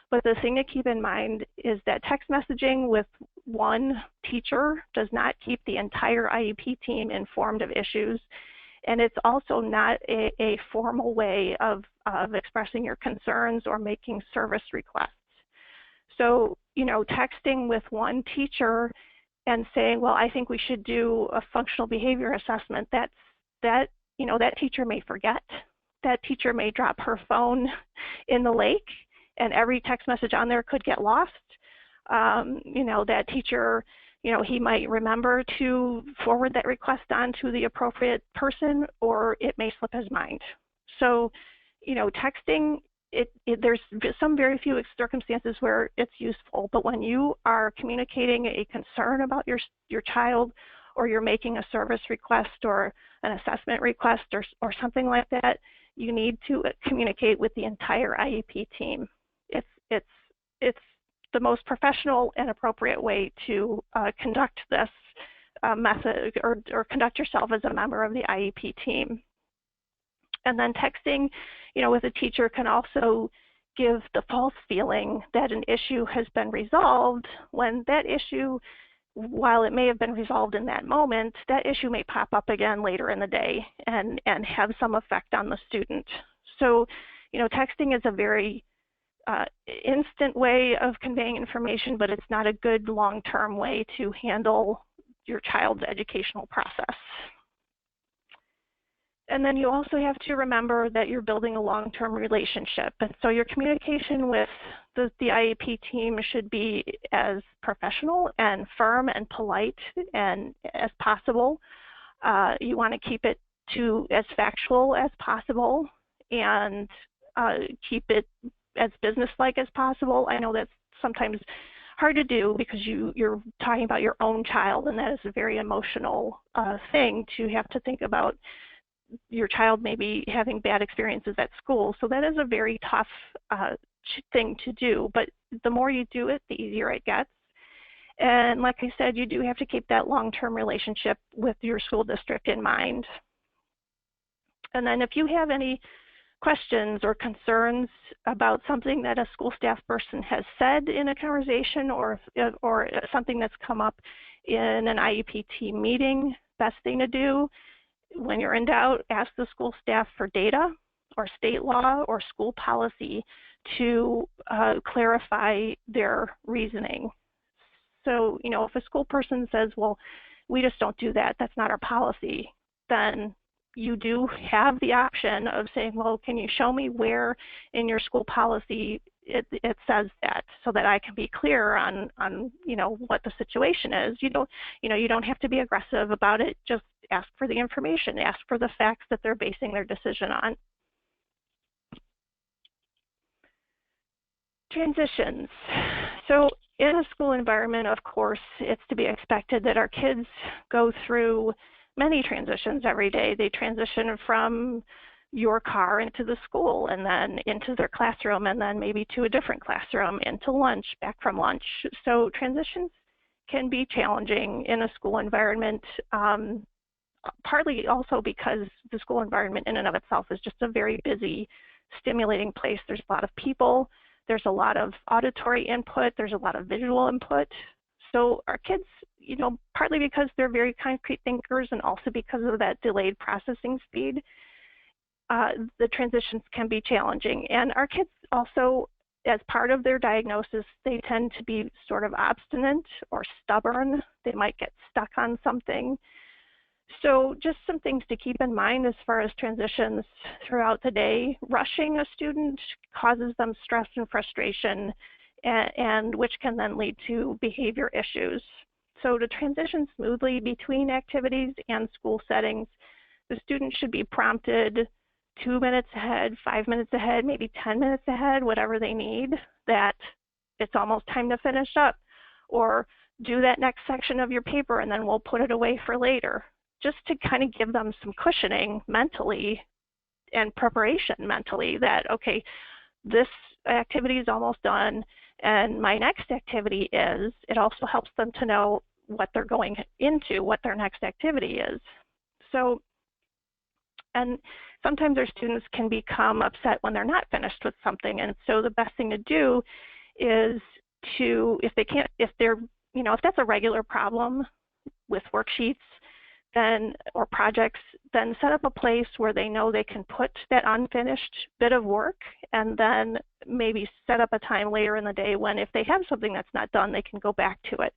but the thing to keep in mind is that text messaging with one teacher does not keep the entire IEP team informed of issues. And it's also not a formal way of expressing your concerns or making service requests. So, you know, texting with one teacher and saying, well, I think we should do a functional behavior assessment, that teacher may forget. That teacher may drop her phone in the lake and every text message on there could get lost. You know, that teacher, you know, he might remember to forward that request on to the appropriate person, or it may slip his mind. So, you know, texting, there's some very few circumstances where it's useful, but when you are communicating a concern about your child, or you're making a service request or an assessment request or something like that, you need to communicate with the entire IEP team. It's the most professional and appropriate way to conduct this method or conduct yourself as a member of the IEP team. And then texting, you know, with a teacher can also give the false feeling that an issue has been resolved, when that issue, while it may have been resolved in that moment, that issue may pop up again later in the day and have some effect on the student. So, you know, texting is a very instant way of conveying information, but it's not a good long-term way to handle your child's educational process. And then you also have to remember that you're building a long-term relationship. And so your communication with the IEP team should be as professional and firm and polite and as possible. You want to keep it to as factual as possible and keep it as business-like as possible. I know that's sometimes hard to do because you're talking about your own child, and that is a very emotional thing to have to think about. Your child may be having bad experiences at school, so that is a very tough thing to do, but the more you do it, the easier it gets. And like I said, you do have to keep that long-term relationship with your school district in mind. And then if you have any questions or concerns about something that a school staff person has said in a conversation or something that's come up in an IEP team meeting, best thing to do, when you're in doubt, ask the school staff for data or state law or school policy to clarify their reasoning. So, you know, if a school person says, well, we just don't do that, that's not our policy, then you do have the option of saying, well, can you show me where in your school policy it says that, so that I can be clear on you know, what the situation is. You don't have to be aggressive about it. Just ask for the information, ask for the facts that they're basing their decision on. Transitions. So in a school environment, of course, it's to be expected that our kids go through many transitions every day. They transition from your car into the school, and then into their classroom, and then maybe to a different classroom, into lunch, back from lunch. So transitions can be challenging in a school environment. partly also because the school environment in and of itself is just a very busy, stimulating place. There's a lot of people, there's a lot of auditory input, there's a lot of visual input. So our kids, partly because they're very concrete thinkers and also because of that delayed processing speed, the transitions can be challenging. And our kids also, as part of their diagnosis, they tend to be sort of obstinate or stubborn. They might get stuck on something. So just some things to keep in mind as far as transitions throughout the day. Rushing a student causes them stress and frustration, and which can then lead to behavior issues. So to transition smoothly between activities and school settings, the student should be prompted 2 minutes ahead, 5 minutes ahead, maybe 10 minutes ahead, whatever they need, that it's almost time to finish up, or do that next section of your paper and then we'll put it away for later, just to kind of give them some cushioning mentally and preparation mentally that, okay, this activity is almost done and my next activity is. It also helps them to know what they're going into, what their next activity is. So, and sometimes our students can become upset when they're not finished with something, and so the best thing to do is to, if that's a regular problem with worksheets then or projects, then set up a place where they know they can put that unfinished bit of work, and then maybe set up a time later in the day when, if they have something that's not done, they can go back to it.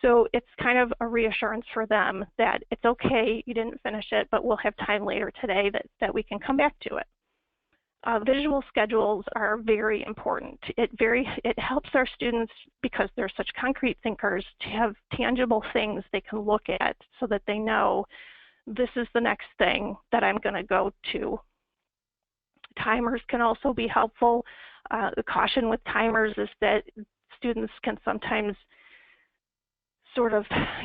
So it's kind of a reassurance for them that it's okay, you didn't finish it, but we'll have time later today that we can come back to it. Visual schedules are very important. It helps our students, because they're such concrete thinkers, to have tangible things they can look at so that they know this is the next thing that I'm going to go to. Timers can also be helpful. The caution with timers is that students can sometimes sort of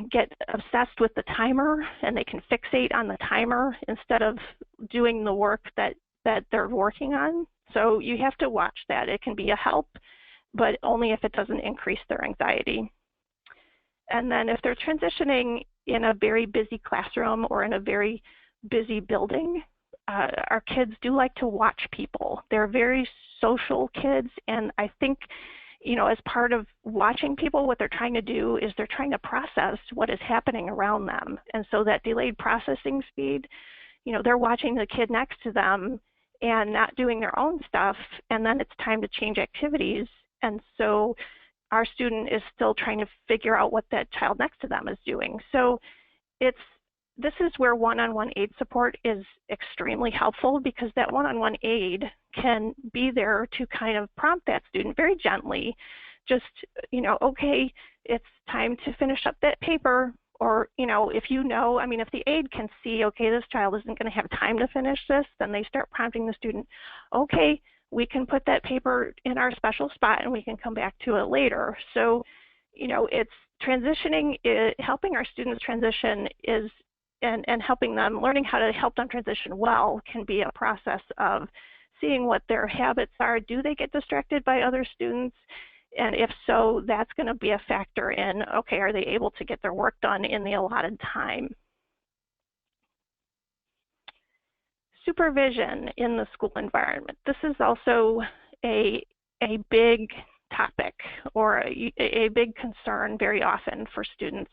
get obsessed with the timer, and they can fixate on the timer instead of doing the work that they're working on. So you have to watch that. It can be a help, but only if it doesn't increase their anxiety. And then if they're transitioning in a very busy classroom or in a very busy building, our kids do like to watch people. They're very social kids, and I think as part of watching people, what they're trying to do is they're trying to process what is happening around them. And so that delayed processing speed, they're watching the kid next to them and not doing their own stuff, and then it's time to change activities. And so our student is still trying to figure out what that child next to them is doing. So this is where one-on-one aid support is extremely helpful, because that one-on-one aid can be there to kind of prompt that student very gently, just, okay, it's time to finish up that paper. Or, if if the aide can see, okay, this child isn't going to have time to finish this, then they start prompting the student, okay, we can put that paper in our special spot and we can come back to it later. So, it's transitioning, helping our students transition is, and helping them, learning how to help them transition well can be a process of seeing what their habits are. Do they get distracted by other students? And if so, that's going to be a factor in, okay, are they able to get their work done in the allotted time? Supervision in the school environment. This is also a big topic, or a big concern very often for students.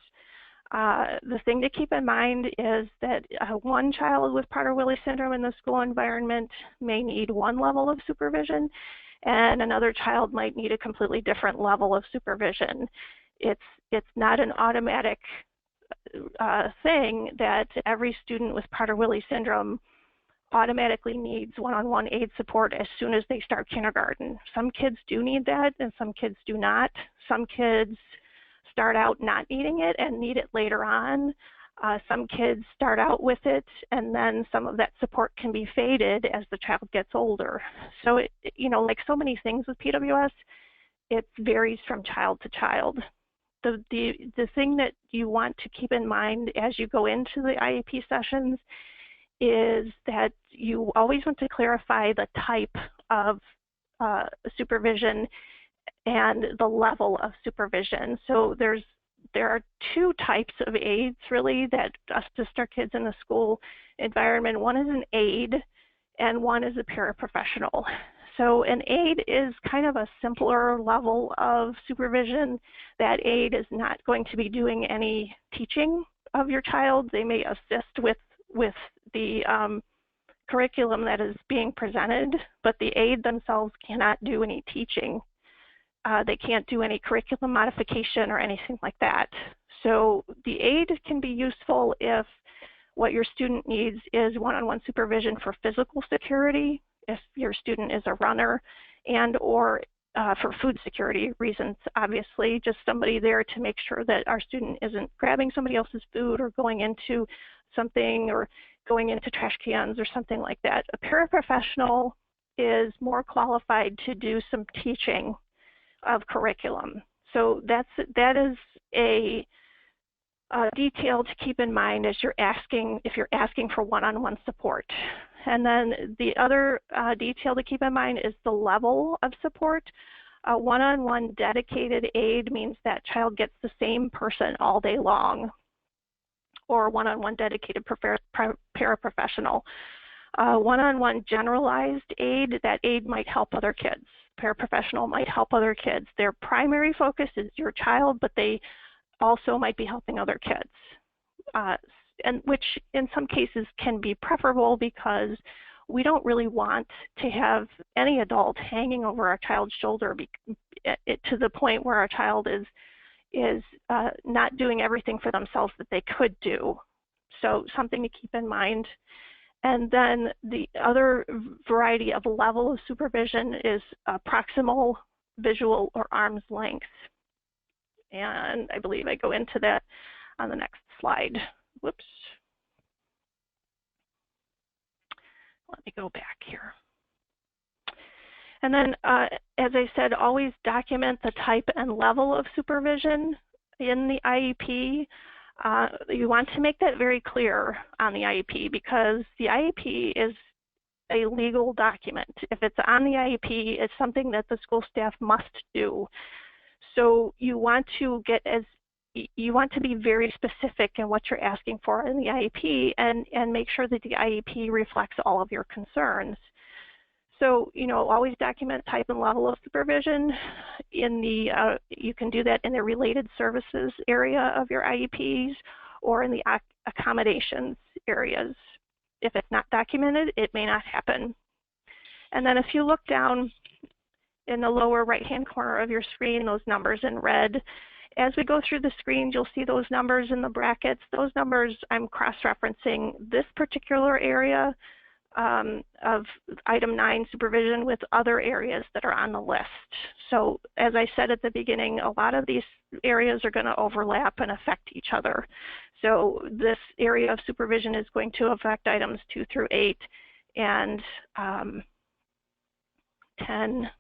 The thing to keep in mind is that one child with Prader-Willi syndrome in the school environment may need one level of supervision, and another child might need a completely different level of supervision. It's not an automatic thing that every student with Prader-Willi syndrome automatically needs one-on-one aid support as soon as they start kindergarten. Some kids do need that, and some kids do not. Some kids start out not needing it and need it later on. Some kids start out with it, and then some of that support can be faded as the child gets older. So, like so many things with PWS, it varies from child to child. The thing that you want to keep in mind as you go into the IEP sessions is that you always want to clarify the type of supervision and the level of supervision. So there's there are two types of aids really that assist our kids in the school environment. One is an aid and one is a paraprofessional. So an aid is kind of a simpler level of supervision. That aid is not going to be doing any teaching of your child. They may assist with the curriculum that is being presented, but the aid themselves cannot do any teaching. They can't do any curriculum modification or anything like that. So the aid can be useful if what your student needs is one-on-one supervision for physical security, if your student is a runner, and or for food security reasons, obviously, just somebody there to make sure that our student isn't grabbing somebody else's food or going into something or going into trash cans or something like that. A paraprofessional is more qualified to do some teaching of curriculum. So that is a detail to keep in mind as you're asking, if you're asking for one-on-one support. And then the other detail to keep in mind is the level of support. A one-on-one dedicated aid means that child gets the same person all day long, or one-on-one dedicated paraprofessional. One-on-one generalized aid, that aid might help other kids. Paraprofessional might help other kids. Their primary focus is your child, but they also might be helping other kids, and which in some cases can be preferable because we don't really want to have any adult hanging over our child's shoulder to the point where our child is not doing everything for themselves that they could do. So something to keep in mind. And then the other variety of level of supervision is proximal, visual, or arm's length. And I believe I go into that on the next slide. Whoops. Let me go back here. And then, as I said, always document the type and level of supervision in the IEP. You want to make that very clear on the IEP because the IEP is a legal document. If it's on the IEP, it's something that the school staff must do. So you want to be very specific in what you're asking for in the IEP and make sure that the IEP reflects all of your concerns. So, always document type and level of supervision. You can do that in the related services area of your IEPs or in the accommodations areas. If it's not documented, it may not happen. And then if you look down in the lower right-hand corner of your screen, those numbers in red, as we go through the screen, you'll see those numbers in the brackets. Those numbers, I'm cross-referencing this particular area of item 9 supervision with other areas that are on the list. So as I said at the beginning, a lot of these areas are going to overlap and affect each other. So this area of supervision is going to affect items 2 through 8 and 10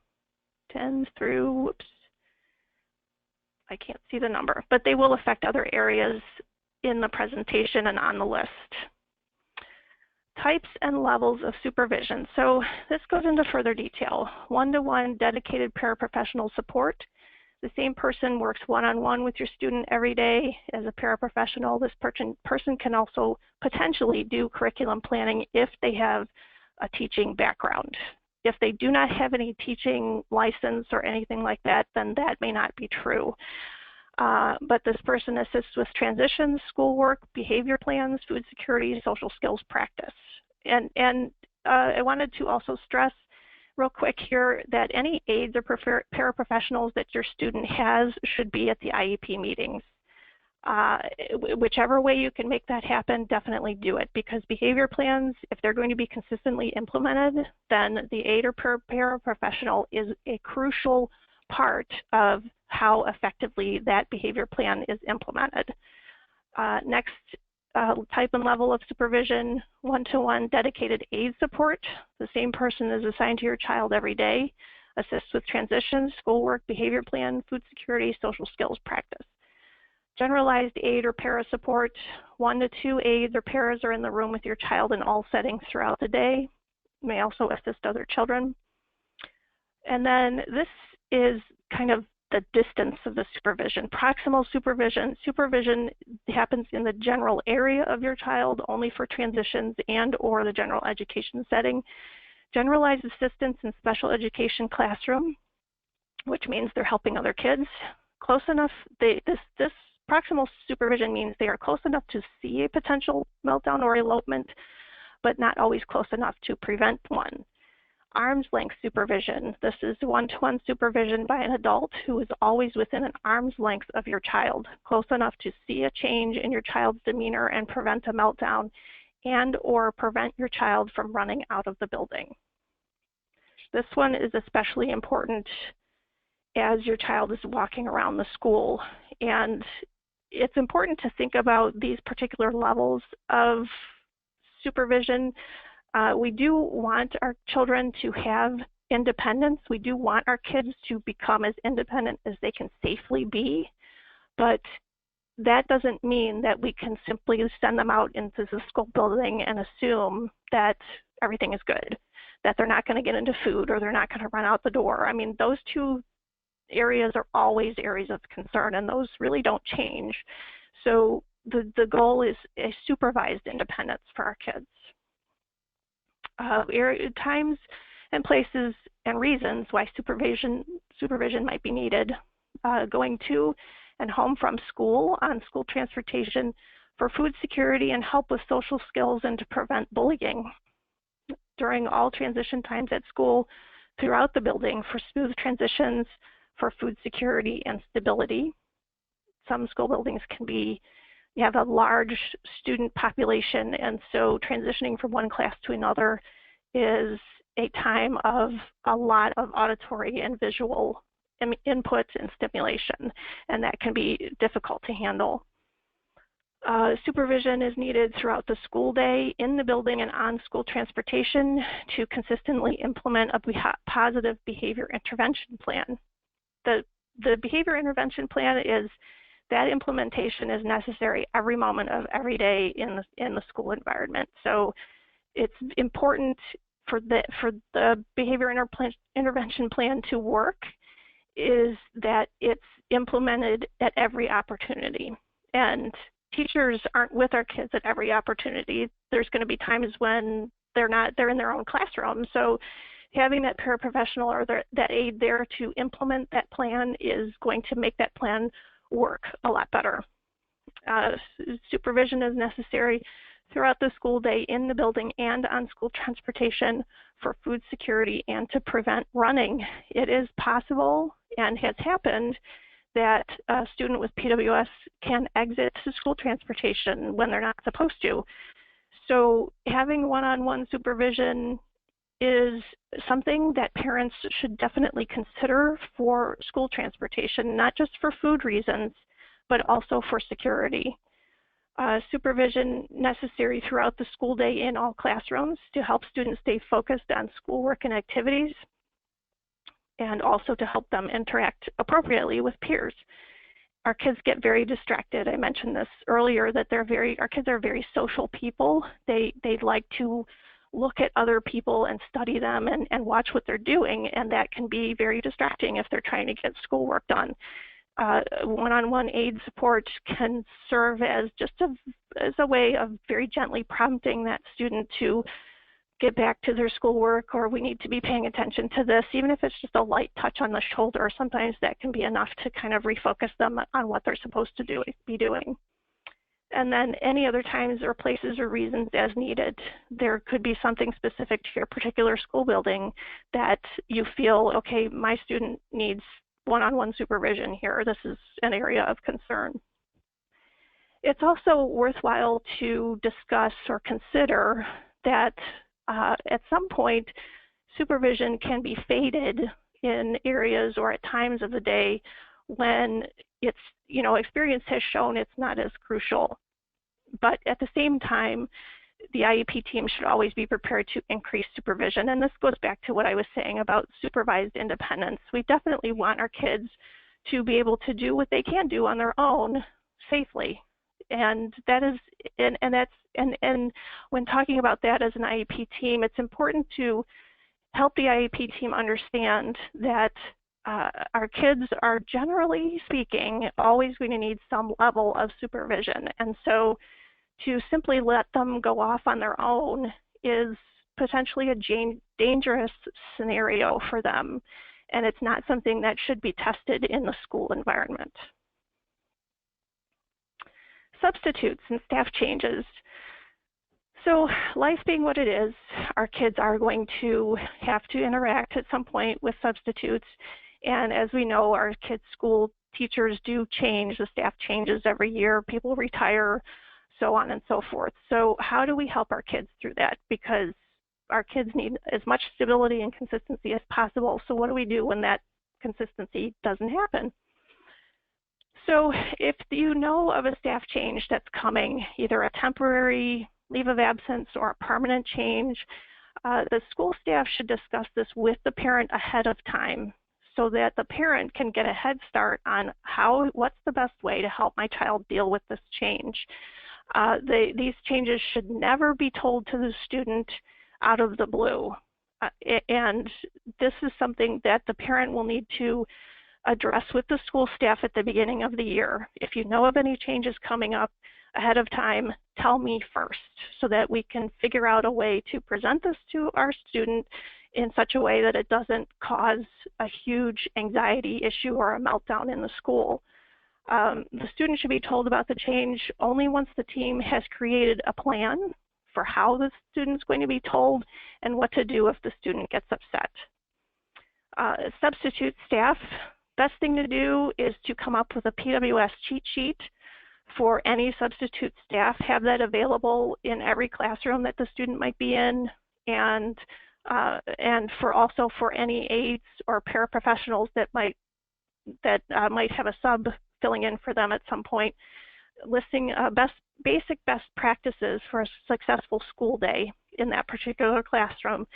through, whoops, I can't see the number, but they will affect other areas in the presentation and on the list. Types and levels of supervision. So this goes into further detail. One-to-one dedicated paraprofessional support. The same person works one-on-one with your student every day as a paraprofessional. This person can also potentially do curriculum planning if they have a teaching background. If they do not have any teaching license or anything like that, then that may not be true. But this person assists with transitions, schoolwork, behavior plans, food security, social skills practice. And I wanted to also stress real quick here that any aides or paraprofessionals that your student has should be at the IEP meetings. Whichever way you can make that happen, definitely do it, because behavior plans, if they're going to be consistently implemented, then the aide or paraprofessional is a crucial part of how effectively that behavior plan is implemented. Next, type and level of supervision, one-to-one dedicated aid support. The same person is assigned to your child every day, assists with transitions, schoolwork, behavior plan, food security, social skills practice. Generalized aid or para support, 1 to 2 aides or paras are in the room with your child in all settings throughout the day. May also assist other children. And then this is kind of the distance of the supervision. Proximal supervision. Supervision happens in the general area of your child, only for transitions and or the general education setting. Generalized assistance in special education classroom, which means they're helping other kids. Close enough, this proximal supervision means they are close enough to see a potential meltdown or elopement, but not always close enough to prevent one. Arm's length supervision. This is one-to-one supervision by an adult who is always within an arm's length of your child, close enough to see a change in your child's demeanor and prevent a meltdown, and or prevent your child from running out of the building. This one is especially important as your child is walking around the school. And it's important to think about these particular levels of supervision. We do want our children to have independence. We do want our kids to become as independent as they can safely be, but that doesn't mean that we can simply send them out into the school building and assume that everything is good, that they're not going to get into food or they're not going to run out the door. I mean, those two areas are always areas of concern, and those really don't change. So the goal is a supervised independence for our kids. Times and places and reasons why supervision might be needed. Going to and home from school, on school transportation, for food security and help with social skills and to prevent bullying. During all transition times at school, throughout the building, for smooth transitions, for food security and stability. Some school buildings you have a large student population, and so transitioning from one class to another is a time of a lot of auditory and visual input and stimulation, and that can be difficult to handle. Supervision is needed throughout the school day, in the building and on school transportation, to consistently implement a positive behavior intervention plan. The behavior intervention plan is that implementation is necessary every moment of every day in the school environment. So it's important for the behavior intervention plan to work is that it's implemented at every opportunity. And teachers aren't with our kids at every opportunity. There's going to be times when they're in their own classroom. So having that paraprofessional or that aide there to implement that plan is going to make that plan work a lot better. Supervision is necessary throughout the school day, in the building and on school transportation, for food security and to prevent running. It is possible and has happened that a student with PWS can exit school transportation when they're not supposed to. So having one-on-one supervision is something that parents should definitely consider for school transportation, not just for food reasons, but also for security. Supervision necessary throughout the school day in all classrooms to help students stay focused on schoolwork and activities, and also to help them interact appropriately with peers. Our kids get very distracted. I mentioned this earlier, that our kids are very social people. They like to look at other people and study them and watch what they're doing, and that can be very distracting if they're trying to get schoolwork done. One-on-one aid support can serve as just as a way of very gently prompting that student to get back to their schoolwork, or we need to be paying attention to this, even if it's just a light touch on the shoulder. Sometimes that can be enough to kind of refocus them on what they're supposed to be doing. And then any other times or places or reasons as needed. There could be something specific to your particular school building that you feel, okay, my student needs one-on-one supervision here. This is an area of concern. It's also worthwhile to discuss or consider that at some point, supervision can be faded in areas or at times of the day when it's, experience has shown it's not as crucial. But at the same time, the IEP team should always be prepared to increase supervision. And this goes back to what I was saying about supervised independence. We definitely want our kids to be able to do what they can do on their own safely. And that is, and when talking about that as an IEP team, it's important to help the IEP team understand that our kids are, generally speaking, always going to need some level of supervision. And so to simply let them go off on their own is potentially a dangerous scenario for them. And it's not something that should be tested in the school environment. Substitutes and staff changes. So life being what it is, our kids are going to have to interact at some point with substitutes. And as we know, our kids' school teachers do change, the staff changes every year, people retire, so on and so forth. So how do we help our kids through that? Because our kids need as much stability and consistency as possible. So what do we do when that consistency doesn't happen? So if you know of a staff change that's coming, either a temporary leave of absence or a permanent change, the school staff should discuss this with the parent ahead of time so that the parent can get a head start on what's the best way to help my child deal with this change. These changes should never be told to the student out of the blue. And this is something that the parent will need to address with the school staff at the beginning of the year. If you know of any changes coming up ahead of time, tell me first so that we can figure out a way to present this to our student in such a way that it doesn't cause a huge anxiety issue or a meltdown in the school. The student should be told about the change only once the team has created a plan for how the student's going to be told and what to do if the student gets upset. Substitute staff, best thing to do is to come up with a PWS cheat sheet for any substitute staff, have that available in every classroom that the student might be in, and also for any aides or paraprofessionals that might have a sub filling in for them at some point, listing basic best practices for a successful school day in that particular classroom.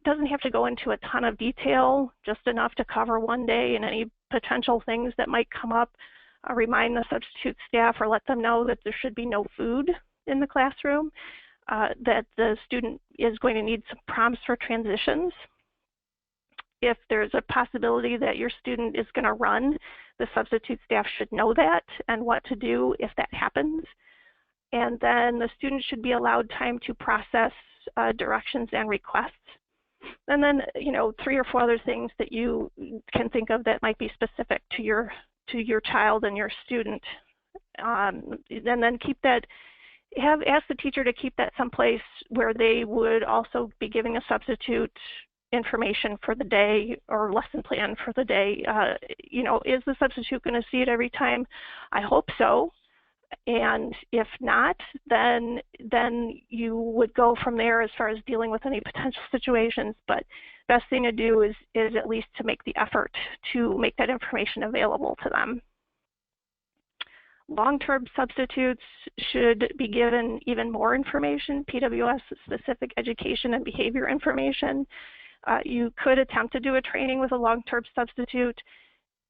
Doesn't have to go into a ton of detail, just enough to cover one day and any potential things that might come up. Remind the substitute staff or let them know that there should be no food in the classroom, that the student is going to need some prompts for transitions. If there's a possibility that your student is going to run, the substitute staff should know that and what to do if that happens. And then the student should be allowed time to process directions and requests. And then, 3 or 4 other things that you can think of that might be specific to your child and your student. And then ask the teacher to keep that someplace where they would also be giving a substitute information for the day or lesson plan for the day. Is the substitute going to see it every time? I hope so. And if not, then you would go from there as far as dealing with any potential situations. But best thing to do is at least to make the effort to make that information available to them. Long-term substitutes should be given even more information, PWS-specific education and behavior information. You could attempt to do a training with a long-term substitute.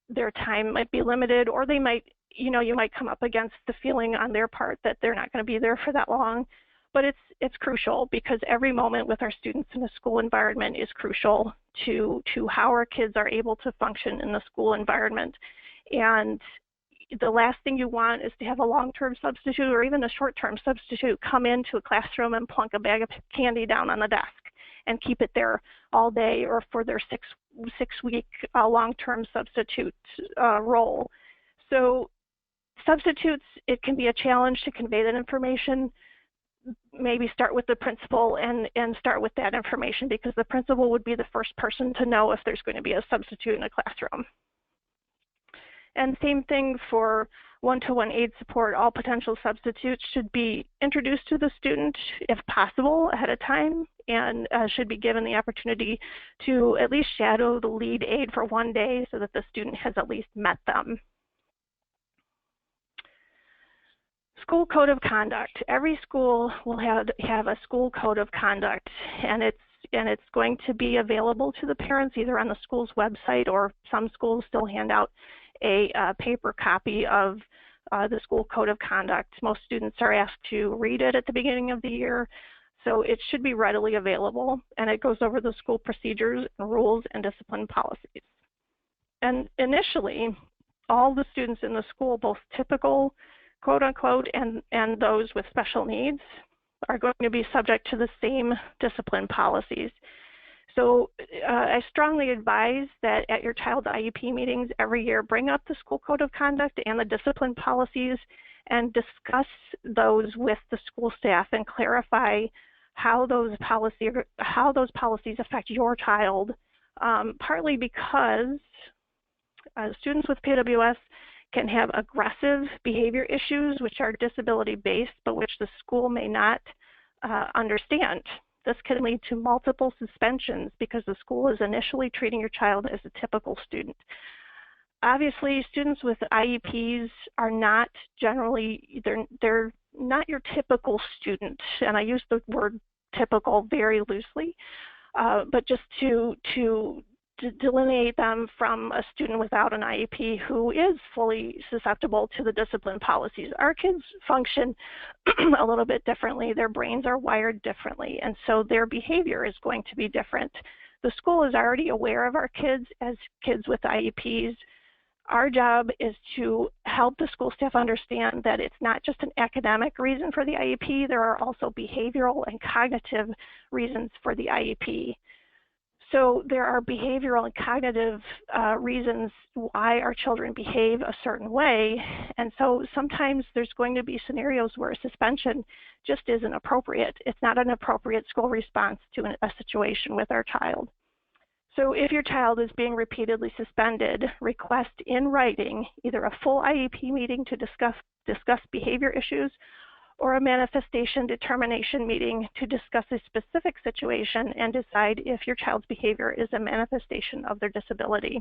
Their time might be limited, or they might, you might come up against the feeling on their part that they're not going to be there for that long. But it's crucial because every moment with our students in the school environment is crucial to how our kids are able to function in the school environment. And the last thing you want is to have a long-term substitute or even a short-term substitute come into a classroom and plunk a bag of candy down on the desk and keep it there all day, or for their six-week long-term substitute role. So substitutes, it can be a challenge to convey that information. Maybe start with the principal and start with that information, because the principal would be the first person to know if there's going to be a substitute in a classroom. And same thing for one-to-one aid support. All potential substitutes should be introduced to the student, if possible, ahead of time, and should be given the opportunity to at least shadow the lead aide for one day so that the student has at least met them. School code of conduct. Every school will have a school code of conduct, and it's going to be available to the parents either on the school's website, or some schools still hand out a paper copy of the school code of conduct. Most students are asked to read it at the beginning of the year, so it should be readily available, and it goes over the school procedures, rules, and discipline policies. initially, all the students in the school, both typical, quote unquote, and those with special needs, are going to be subject to the same discipline policies. So I strongly advise that at your child's IEP meetings every year, bring up the school code of conduct and the discipline policies and discuss those with the school staff and clarify how those policies affect your child, partly because students with PWS can have aggressive behavior issues which are disability-based but which the school may not understand. This can lead to multiple suspensions because the school is initially treating your child as a typical student. Obviously, students with IEPs are not generally, they're not your typical student, and I use the word typical very loosely, but just to delineate them from a student without an IEP who is fully susceptible to the discipline policies. Our kids function a little bit differently. Their brains are wired differently, and so their behavior is going to be different. The school is already aware of our kids as kids with IEPs. Our job is to help the school staff understand that it's not just an academic reason for the IEP. There are also behavioral and cognitive reasons for the IEP. So there are behavioral and cognitive reasons why our children behave a certain way. And so sometimes there's going to be scenarios where a suspension just isn't appropriate. It's not an appropriate school response to a situation with our child. So if your child is being repeatedly suspended, request in writing either a full IEP meeting to discuss behavior issues or a manifestation determination meeting to discuss a specific situation and decide if your child's behavior is a manifestation of their disability.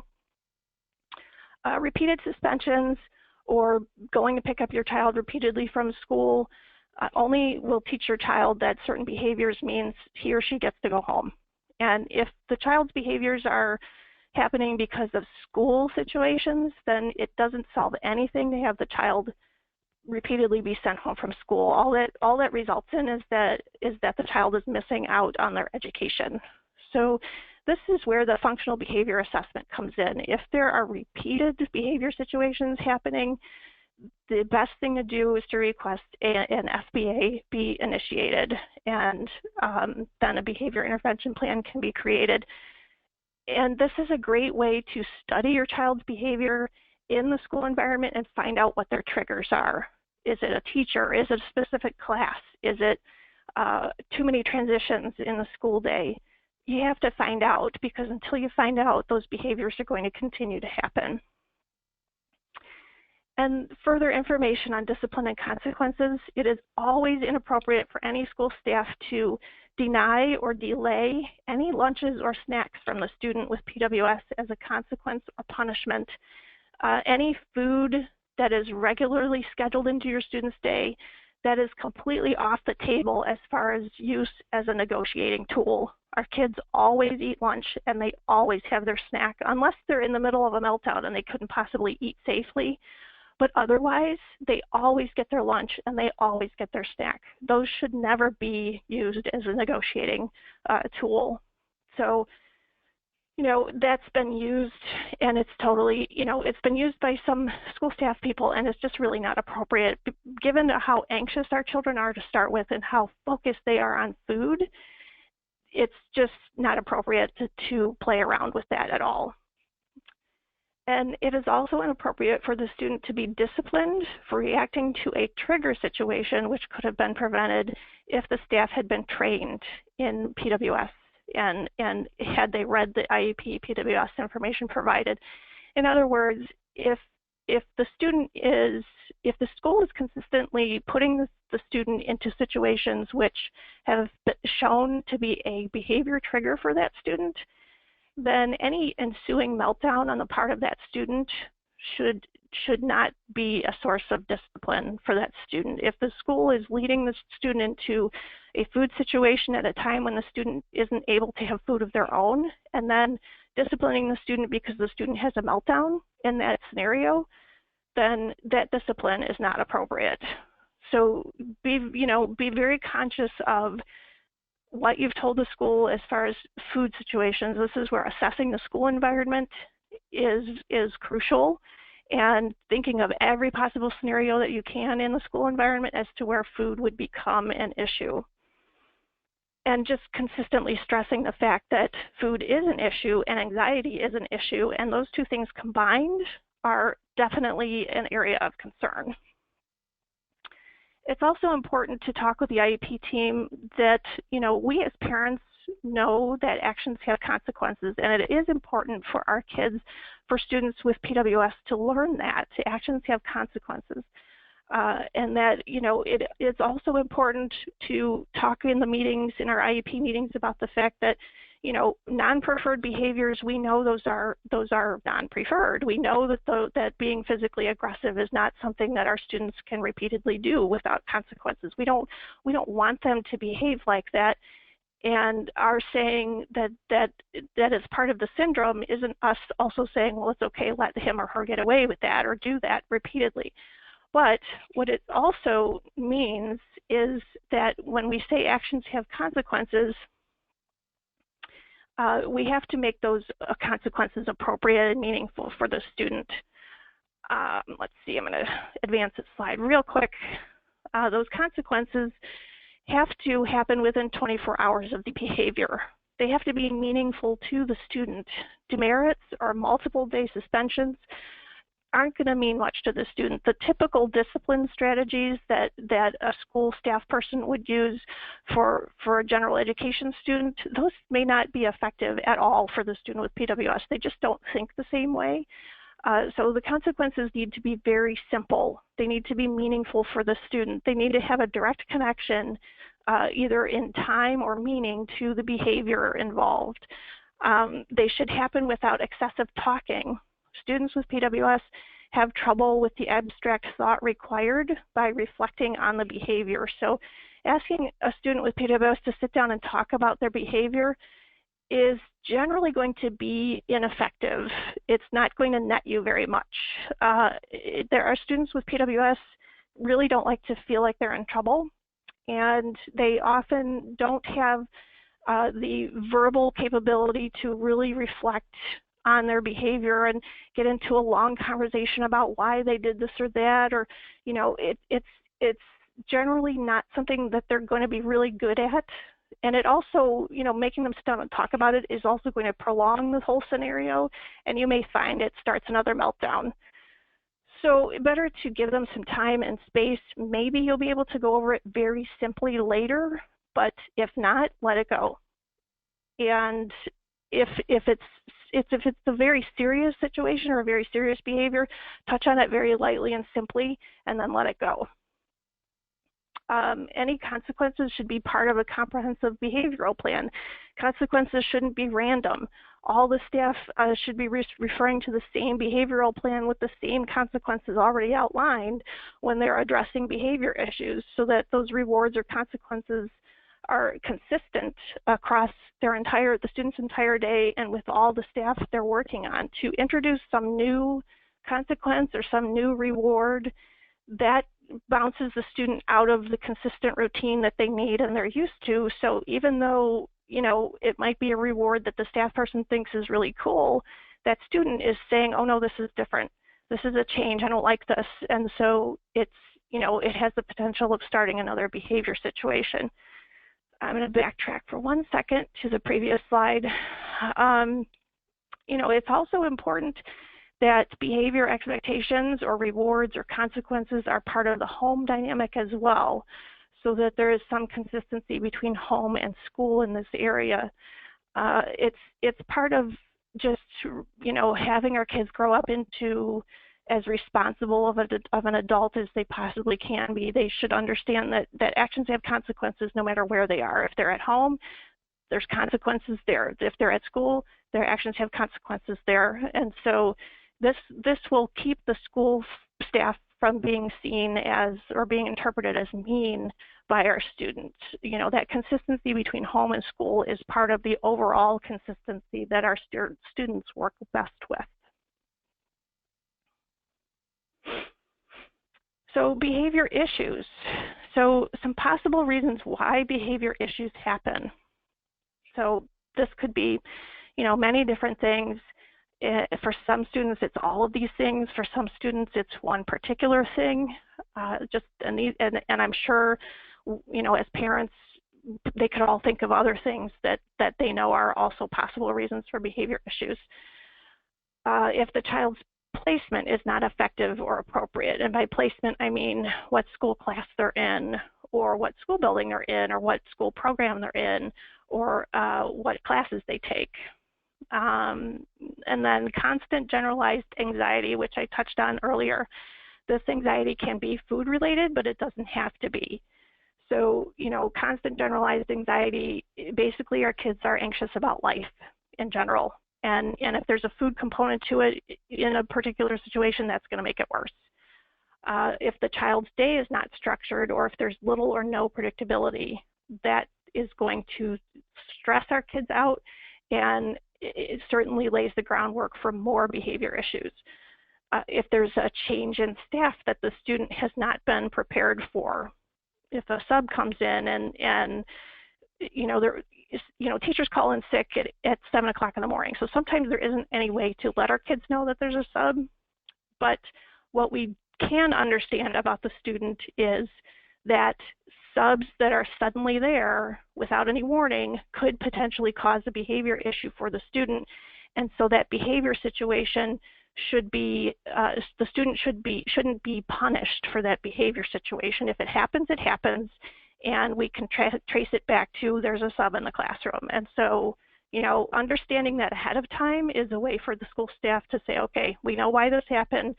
Repeated suspensions or going to pick up your child repeatedly from school only will teach your child that certain behaviors means he or she gets to go home. And if the child's behaviors are happening because of school situations, then it doesn't solve anything to have the child repeatedly be sent home from school. All that results in is that the child is missing out on their education. So this is where the functional behavior assessment comes in. If there are repeated behavior situations happening, the best thing to do is to request an FBA be initiated, and then a behavior intervention plan can be created. And this is a great way to study your child's behavior in the school environment and find out what their triggers are. Is it a teacher? Is it a specific class? Is it too many transitions in the school day? You have to find out, because until you find out, those behaviors are going to continue to happen. And further information on discipline and consequences, it is always inappropriate for any school staff to deny or delay any lunches or snacks from the student with PWS as a consequence or punishment. Any food that is regularly scheduled into your student's day that is completely off the table as far as use as a negotiating tool. Our kids always eat lunch and they always have their snack, unless they're in the middle of a meltdown and they couldn't possibly eat safely. But otherwise, they always get their lunch and they always get their snack. Those should never be used as a negotiating tool. So, you know, that's been used, and it's totally, you know, it's been used by some school staff people, and it's just really not appropriate. Given how anxious our children are to start with and how focused they are on food, it's just not appropriate to play around with that at all. And it is also inappropriate for the student to be disciplined for reacting to a trigger situation, which could have been prevented if the staff had been trained in PWS and had they read the IEP PWS information provided. In other words, if the school is consistently putting the student into situations which have been shown to be a behavior trigger for that student, then any ensuing meltdown on the part of that student should not be a source of discipline for that student. If the school is leading the student into a food situation at a time when the student isn't able to have food of their own, and then disciplining the student because the student has a meltdown in that scenario, then that discipline is not appropriate. So be very conscious of what you've told the school as far as food situations. This is where assessing the school environment is crucial, and thinking of every possible scenario that you can in the school environment as to where food would become an issue. And just consistently stressing the fact that food is an issue and anxiety is an issue, and those two things combined are definitely an area of concern. It's also important to talk with the IEP team that, we as parents know that actions have consequences, and it is important for our kids, for students with PWS, to learn that actions have consequences. And that, it's also important to talk in the meetings, in our IEP meetings, about the fact that, non-preferred behaviors, we know those are non-preferred. We know that being physically aggressive is not something that our students can repeatedly do without consequences. We don't want them to behave like that. And our saying that is part of the syndrome isn't us also saying, well, it's okay, let him or her get away with that or do that repeatedly. But what it also means is that when we say actions have consequences, we have to make those consequences appropriate and meaningful for the student. Let's see, I'm going to advance this slide real quick. Those consequences have to happen within 24 hours of the behavior. They have to be meaningful to the student. Demerits or multiple day suspensions aren't going to mean much to the student. The typical discipline strategies that a school staff person would use for a general education student, those may not be effective at all for the student with PWS. They just don't think the same way. So the consequences need to be very simple. They need to be meaningful for the student. They need to have a direct connection, either in time or meaning, to the behavior involved. They should happen without excessive talking. Students with PWS have trouble with the abstract thought required by reflecting on the behavior. So asking a student with PWS to sit down and talk about their behavior is generally going to be ineffective. It's not going to net you very much. There are students with PWS really don't like to feel like they're in trouble, and they often don't have the verbal capability to really reflect on their behavior and get into a long conversation about why they did this or that, or it's generally not something that they're going to be really good at. And it also, making them sit down and talk about it is also going to prolong the whole scenario, and you may find it starts another meltdown. So better to give them some time and space. Maybe you'll be able to go over it very simply later, but if not, let it go. And if it's a very serious situation or a very serious behavior, touch on it very lightly and simply, and then let it go. Any consequences should be part of a comprehensive behavioral plan. Consequences shouldn't be random. All the staff should be referring to the same behavioral plan with the same consequences already outlined when they're addressing behavior issues, so that those rewards or consequences are consistent across the student's entire day and with all the staff they're working on. To introduce some new consequence or some new reward, that bounces the student out of the consistent routine that they need and they're used to. So even though, it might be a reward that the staff person thinks is really cool, that student is saying, oh no, this is different. This is a change, I don't like this. And so it's, it has the potential of starting another behavior situation. I'm going to backtrack for 1 second to the previous slide. It's also important that behavior expectations or rewards or consequences are part of the home dynamic as well, so that there is some consistency between home and school in this area. It's part of just, having our kids grow up into as responsible of an adult as they possibly can be. They should understand that actions have consequences no matter where they are. If they're at home, there's consequences there. If they're at school, their actions have consequences there. And so this will keep the school staff from being seen as or being interpreted as mean by our students. That consistency between home and school is part of the overall consistency that our students work best with. So behavior issues. So some possible reasons why behavior issues happen. So this could be, many different things. For some students, it's all of these things. For some students, it's one particular thing. And I'm sure, as parents, they could all think of other things that they know are also possible reasons for behavior issues. If the child's placement is not effective or appropriate, and by placement I mean what school class they're in, or what school building they're in, or what school program they're in, or what classes they take. And then constant generalized anxiety, which I touched on earlier. This anxiety can be food related, but it doesn't have to be. So, constant generalized anxiety, basically our kids are anxious about life in general. And if there's a food component to it in a particular situation, that's going to make it worse. If the child's day is not structured, or if there's little or no predictability, that is going to stress our kids out, and it certainly lays the groundwork for more behavior issues. If there's a change in staff that the student has not been prepared for, if a sub comes in and teachers call in sick at 7 o'clock in the morning. So sometimes there isn't any way to let our kids know that there's a sub. But what we can understand about the student is that subs that are suddenly there without any warning could potentially cause a behavior issue for the student. And so that behavior situation should be, the student shouldn't be punished for that behavior situation. If it happens, it happens. And we can trace it back to there's a sub in the classroom. And so, understanding that ahead of time is a way for the school staff to say, okay, we know why this happened.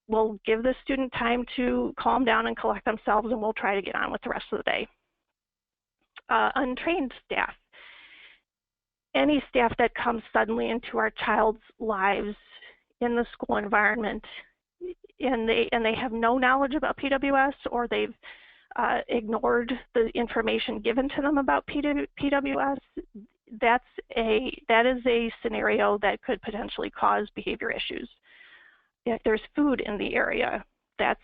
We'll give the student time to calm down and collect themselves, and we'll try to get on with the rest of the day. Untrained staff. Any staff that comes suddenly into our child's lives in the school environment, and they have no knowledge about PWS, or they've ignored the information given to them about PWS, that is a scenario that could potentially cause behavior issues. If there's food in the area, that's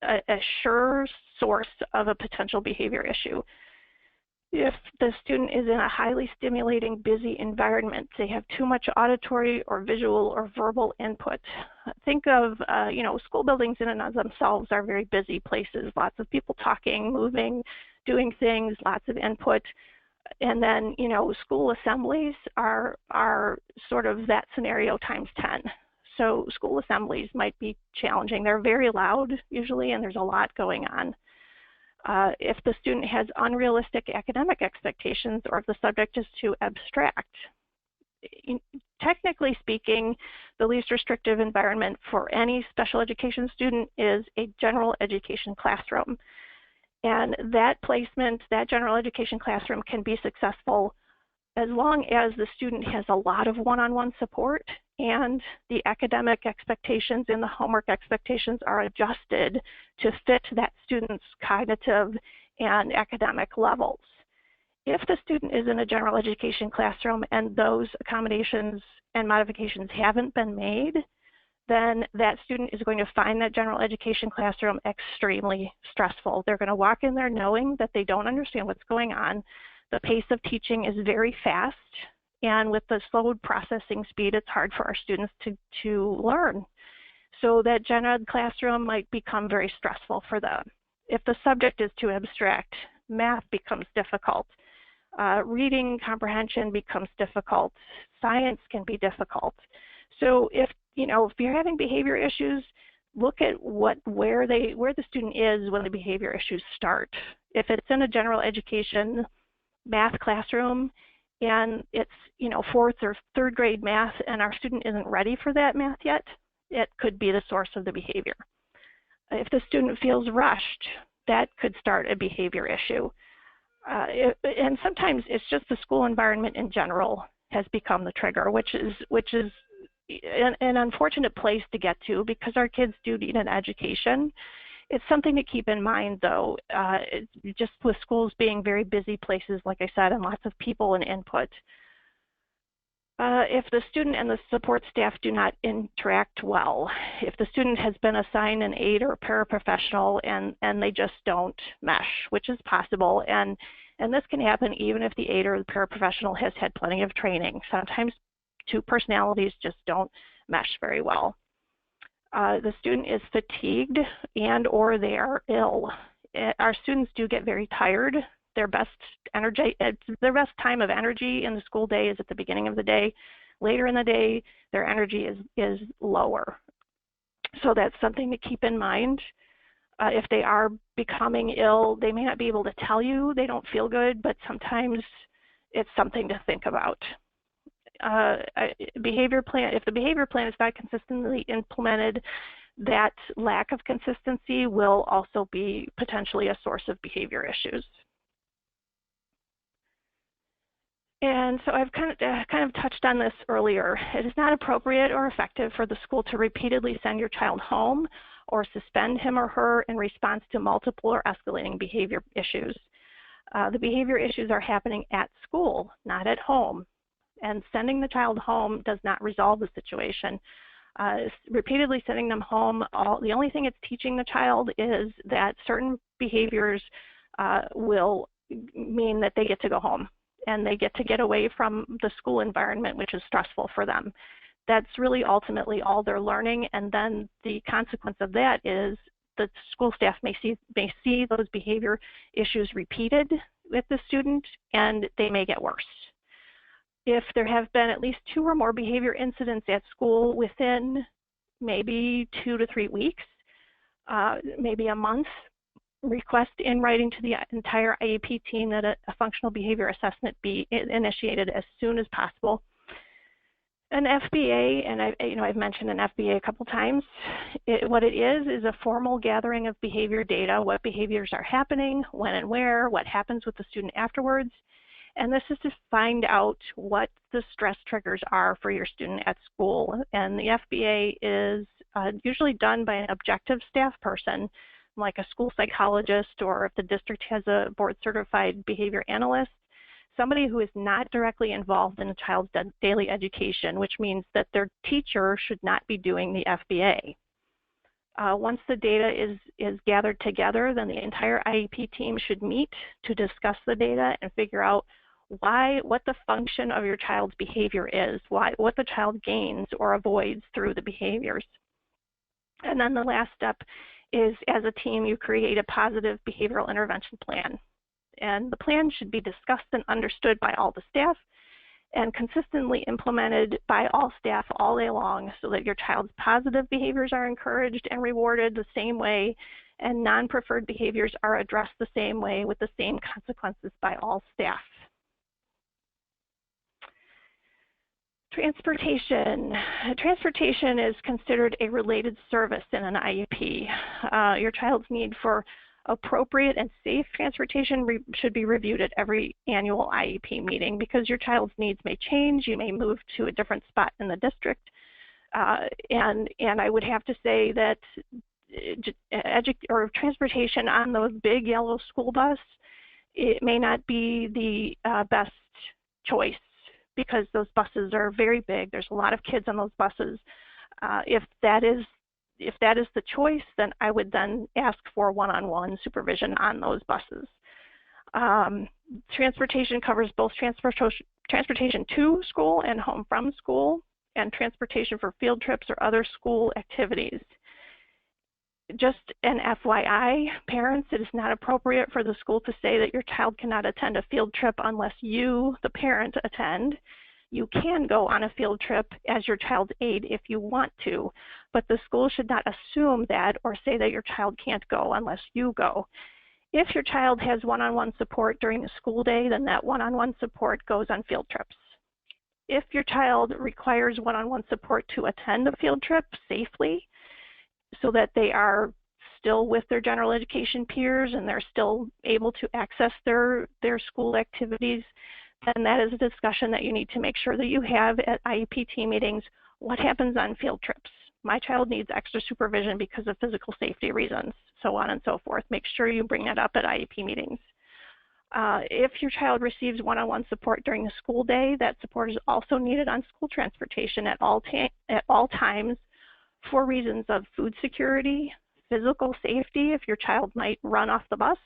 a sure source of a potential behavior issue. If the student is in a highly stimulating, busy environment, they have too much auditory or visual or verbal input. Think of, school buildings in and of themselves are very busy places, lots of people talking, moving, doing things, lots of input. And then, school assemblies are sort of that scenario times 10. So school assemblies might be challenging. They're very loud usually, and there's a lot going on. If the student has unrealistic academic expectations, or if the subject is too abstract. Technically speaking, the least restrictive environment for any special education student is a general education classroom. And that placement, that general education classroom, can be successful as long as the student has a lot of one-on-one support and the academic expectations and the homework expectations are adjusted to fit that student's cognitive and academic levels. If the student is in a general education classroom and those accommodations and modifications haven't been made, then that student is going to find that general education classroom extremely stressful. They're going to walk in there knowing that they don't understand what's going on. The pace of teaching is very fast, and with the slowed processing speed, it's hard for our students to learn. So that gen ed classroom might become very stressful for them. If the subject is too abstract, math becomes difficult. Reading comprehension becomes difficult. Science can be difficult. So if you're having behavior issues, look at where the student is when the behavior issues start. If it's in a general education math classroom and it's 4th or 3rd grade math and our student isn't ready for that math yet, it could be the source of the behavior. If the student feels rushed, that could start a behavior issue. And sometimes it's just the school environment in general has become the trigger, which is an unfortunate place to get to because our kids do need an education. It's something to keep in mind, though, just with schools being very busy places, like I said, and lots of people and input. If the student and the support staff do not interact well, if the student has been assigned an aide or a paraprofessional and they just don't mesh, which is possible, and this can happen even if the aide or the paraprofessional has had plenty of training. Sometimes two personalities just don't mesh very well. The student is fatigued and or they are ill. Our students do get very tired. Their best time of energy in the school day is at the beginning of the day. Later in the day, their energy is lower. So that's something to keep in mind. If they are becoming ill, they may not be able to tell you they don't feel good, but sometimes it's something to think about. If the behavior plan is not consistently implemented, that lack of consistency will also be potentially a source of behavior issues. And so I've kind of touched on this earlier. It is not appropriate or effective for the school to repeatedly send your child home or suspend him or her in response to multiple or escalating behavior issues. The behavior issues are happening at school, not at home. And sending the child home does not resolve the situation. Repeatedly sending them home, the only thing it's teaching the child is that certain behaviors will mean that they get to go home and they get to get away from the school environment, which is stressful for them. That's really ultimately all they're learning, and then the consequence of that is the school staff may see those behavior issues repeated with the student, and they may get worse. If there have been at least 2 or more behavior incidents at school within maybe 2 to 3 weeks, maybe a month, request in writing to the entire IEP team that a functional behavior assessment be initiated as soon as possible. An FBA, and I've mentioned an FBA a couple times, what it is a formal gathering of behavior data, what behaviors are happening, when and where, what happens with the student afterwards. And this is to find out what the stress triggers are for your student at school. And the FBA is usually done by an objective staff person, like a school psychologist, or if the district has a board-certified behavior analyst, somebody who is not directly involved in a child's daily education, which means that their teacher should not be doing the FBA. Once the data is gathered together, then the entire IEP team should meet to discuss the data and figure out what the function of your child's behavior is, what the child gains or avoids through the behaviors. And then the last step is, as a team, you create a positive behavioral intervention plan. And the plan should be discussed and understood by all the staff and consistently implemented by all staff all day long so that your child's positive behaviors are encouraged and rewarded the same way, and non-preferred behaviors are addressed the same way with the same consequences by all staff. Transportation. Transportation is considered a related service in an IEP. Your child's need for appropriate and safe transportation should be reviewed at every annual IEP meeting because your child's needs may change. You may move to a different spot in the district. And I would have to say that transportation on those big yellow school bus, it may not be the best choice, because those buses are very big. There's a lot of kids on those buses. If that is the choice, then I would then ask for one-on-one supervision on those buses. Transportation covers both transportation to school and home from school, and transportation for field trips or other school activities. Just an FYI, parents, it is not appropriate for the school to say that your child cannot attend a field trip unless you, the parent, attend. You can go on a field trip as your child's aide if you want to, but the school should not assume that or say that your child can't go unless you go. If your child has one-on-one support during the school day, then that one-on-one support goes on field trips. If your child requires one-on-one support to attend a field trip safely, so that they are still with their general education peers and they're still able to access their school activities, then that is a discussion that you need to make sure that you have at IEP team meetings. What happens on field trips? My child needs extra supervision because of physical safety reasons, so on and so forth. Make sure you bring that up at IEP meetings. If your child receives one-on-one support during the school day, that support is also needed on school transportation at all times, for reasons of food security, physical safety if your child might run off the bus,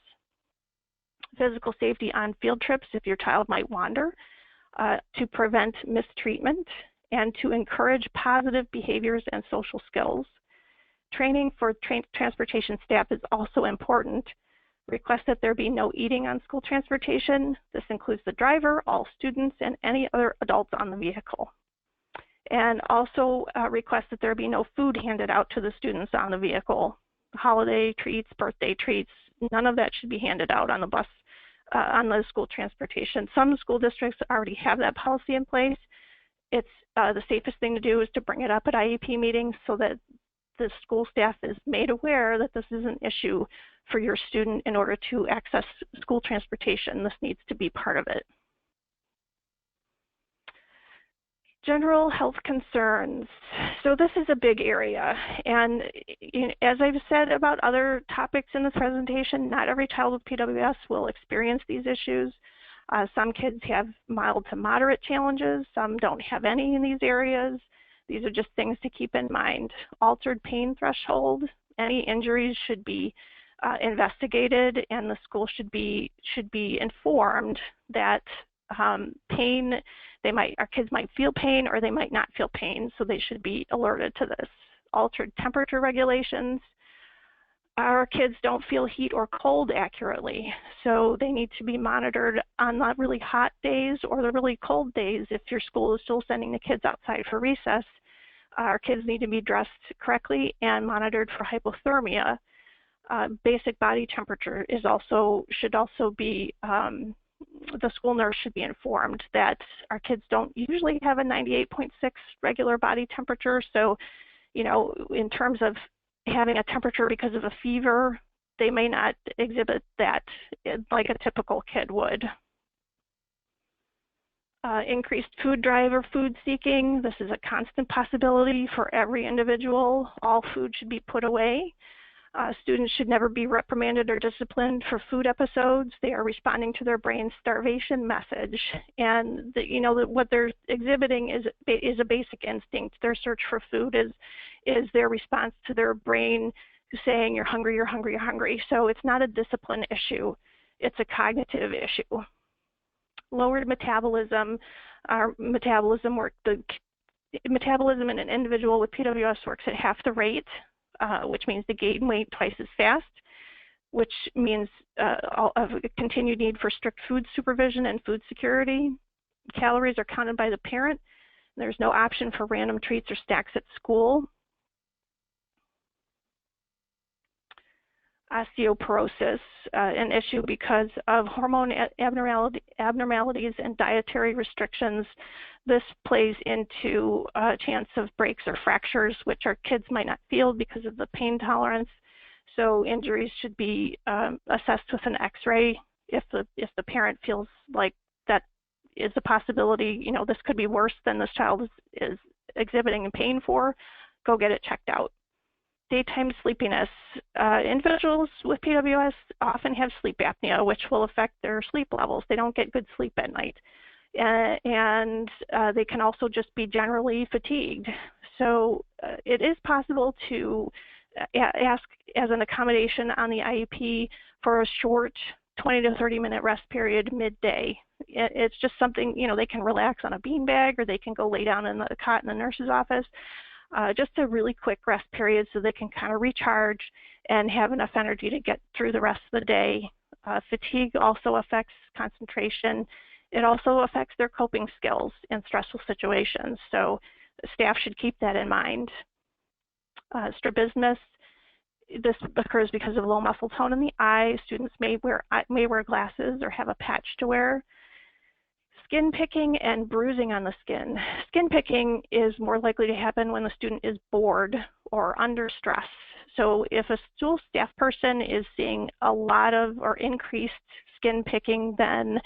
physical safety on field trips if your child might wander, to prevent mistreatment, and to encourage positive behaviors and social skills. Training for transportation staff is also important. Request that there be no eating on school transportation. This includes the driver, all students, and any other adults on the vehicle. And also request that there be no food handed out to the students on the vehicle. Holiday treats, birthday treats, none of that should be handed out on the bus, on the school transportation. Some school districts already have that policy in place. It's the safest thing to do is to bring it up at IEP meetings so that the school staff is made aware that this is an issue for your student in order to access school transportation. This needs to be part of it. General health concerns. So this is a big area, and as I've said about other topics in this presentation, not every child with PWS will experience these issues. Some kids have mild to moderate challenges, some don't have any in these areas. These are just things to keep in mind. Altered pain threshold, any injuries should be investigated, and the school should be informed that pain, our kids might feel pain or they might not feel pain, so they should be alerted to this. Altered temperature regulations. Our kids don't feel heat or cold accurately, so they need to be monitored on the really hot days or the really cold days. If your school is still sending the kids outside for recess, our kids need to be dressed correctly and monitored for hypothermia. Basic body temperature should also be, the school nurse should be informed that our kids don't usually have a 98.6 regular body temperature. So, in terms of having a temperature because of a fever, they may not exhibit that like a typical kid would. Increased food drive or food seeking. This is a constant possibility for every individual. All food should be put away. Students should never be reprimanded or disciplined for food episodes. They are responding to their brain's starvation message, and what they're exhibiting is a basic instinct. Their search for food is their response to their brain saying, "You're hungry, you're hungry, you're hungry." So it's not a discipline issue; it's a cognitive issue. Lowered metabolism. Our metabolism metabolism in an individual with PWS works at half the rate. Which means they gain weight twice as fast, which means a continued need for strict food supervision and food security. Calories are counted by the parent. There's no option for random treats or snacks at school. Osteoporosis, an issue because of hormone abnormalities and dietary restrictions. This plays into a chance of breaks or fractures, which our kids might not feel because of the pain tolerance. So injuries should be assessed with an X-ray. If the parent feels like that is a possibility, this could be worse than this child is exhibiting pain for, go get it checked out. Daytime sleepiness. Individuals with PWS often have sleep apnea, which will affect their sleep levels. They don't get good sleep at night. And they can also just be generally fatigued. So it is possible to ask as an accommodation on the IEP for a short 20 to 30 minute rest period midday. It's just something, they can relax on a beanbag or they can go lay down in the cot in the nurse's office. Just a really quick rest period so they can kind of recharge and have enough energy to get through the rest of the day. Fatigue also affects concentration. It also affects their coping skills in stressful situations, so staff should keep that in mind. Strabismus, this occurs because of low muscle tone in the eye. Students may wear glasses or have a patch to wear. Skin picking and bruising on the skin. Skin picking is more likely to happen when the student is bored or under stress. So if a school staff person is seeing a lot of or increased skin picking, then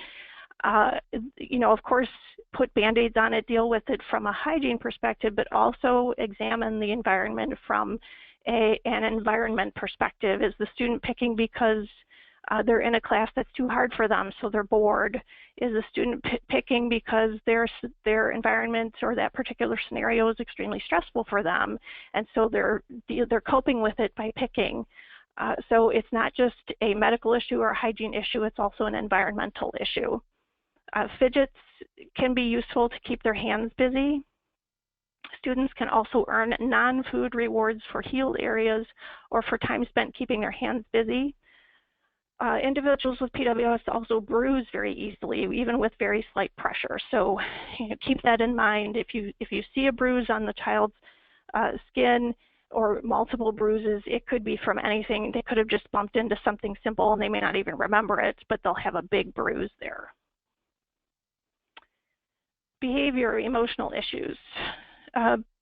of course, put Band-Aids on it, deal with it from a hygiene perspective, but also examine the environment from an environment perspective. Is the student picking because they're in a class that's too hard for them, so they're bored? Is the student picking because their environment or that particular scenario is extremely stressful for them, and so they're coping with it by picking? So it's not just a medical issue or a hygiene issue, it's also an environmental issue. Fidgets can be useful to keep their hands busy. Students can also earn non-food rewards for healed areas or for time spent keeping their hands busy. Individuals with PWS also bruise very easily, even with very slight pressure. So keep that in mind. If you see a bruise on the child's skin or multiple bruises, it could be from anything. They could have just bumped into something simple and they may not even remember it, but they'll have a big bruise there. Behavior, emotional issues.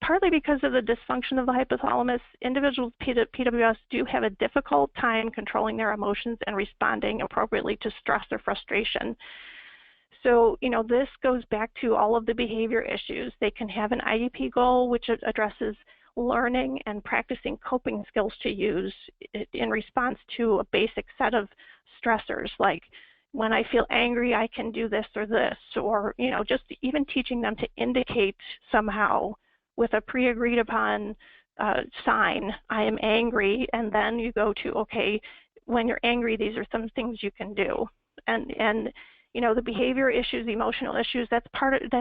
Partly because of the dysfunction of the hypothalamus, individuals with PWS do have a difficult time controlling their emotions and responding appropriately to stress or frustration. So, this goes back to all of the behavior issues. They can have an IEP goal which addresses learning and practicing coping skills to use in response to a basic set of stressors, like when I feel angry, I can do this or this, or just even teaching them to indicate somehow with a pre-agreed upon sign, I am angry, and then you go to, okay, when you're angry, these are some things you can do. And the behavior issues, emotional issues, that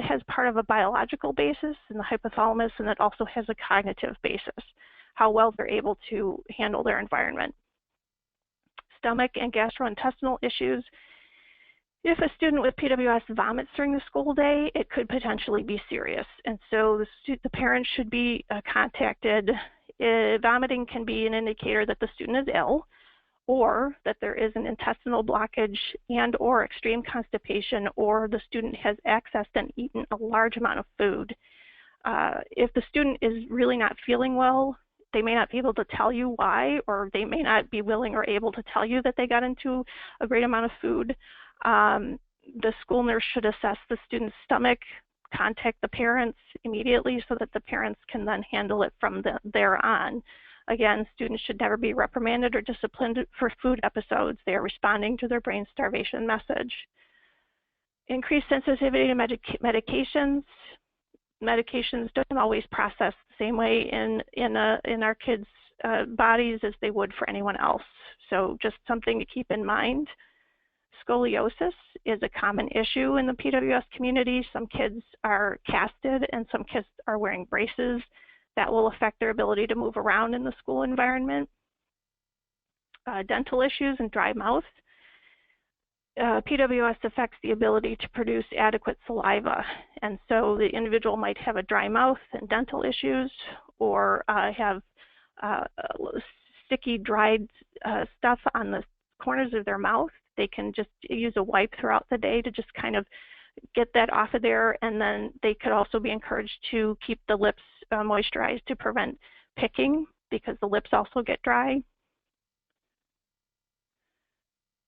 has part of a biological basis in the hypothalamus, and it also has a cognitive basis, how well they're able to handle their environment. Stomach and gastrointestinal issues. If a student with PWS vomits during the school day, it could potentially be serious, and so the parents should be contacted. Vomiting can be an indicator that the student is ill, or that there is an intestinal blockage and or extreme constipation, or the student has accessed and eaten a large amount of food. If the student is really not feeling well, they may not be able to tell you why, or they may not be willing or able to tell you that they got into a great amount of food. The school nurse should assess the student's stomach, contact the parents immediately so that the parents can then handle it from there on. Again, students should never be reprimanded or disciplined for food episodes. They are responding to their brain starvation message. Increased sensitivity to medications. Medications don't always process the same way in our kids' bodies as they would for anyone else. So just something to keep in mind. Scoliosis is a common issue in the PWS community. Some kids are casted and some kids are wearing braces. That will affect their ability to move around in the school environment. Dental issues and dry mouth. PWS affects the ability to produce adequate saliva, and so the individual might have a dry mouth and dental issues, or have sticky, dried stuff on the corners of their mouth. They can just use a wipe throughout the day to just kind of get that off of there, and then they could also be encouraged to keep the lips moisturized to prevent picking, because the lips also get dry.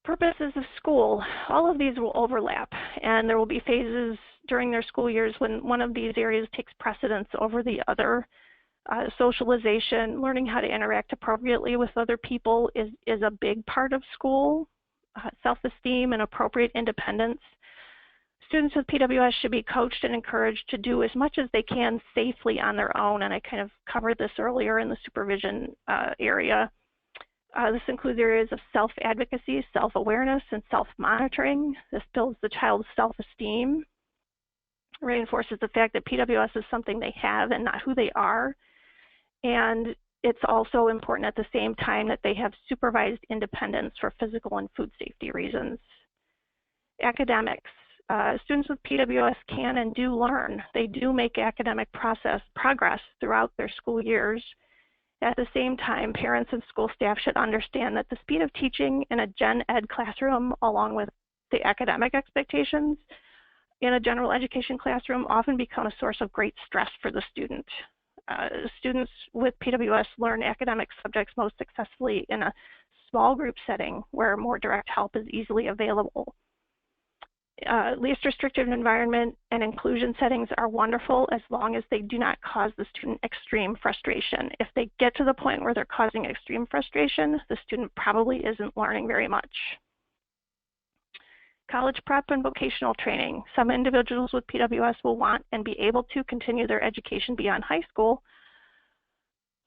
Purposes of school. All of these will overlap, and there will be phases during their school years when one of these areas takes precedence over the other. Socialization, learning how to interact appropriately with other people is a big part of school. Self-esteem and appropriate independence. Students with PWS should be coached and encouraged to do as much as they can safely on their own, and I kind of covered this earlier in the supervision area. This includes areas of self-advocacy, self-awareness, and self-monitoring. This builds the child's self-esteem, reinforces the fact that PWS is something they have and not who they are, and it's also important at the same time that they have supervised independence for physical and food safety reasons. Academics. Students with PWS can and do learn. They do make academic progress throughout their school years. At the same time, parents and school staff should understand that the speed of teaching in a gen ed classroom, along with the academic expectations in a general education classroom, often become a source of great stress for the student. Students with PWS learn academic subjects most successfully in a small group setting where more direct help is easily available. Least restrictive environment and inclusion settings are wonderful as long as they do not cause the student extreme frustration. If they get to the point where they're causing extreme frustration, the student probably isn't learning very much. College prep and vocational training. Some individuals with PWS will want and be able to continue their education beyond high school.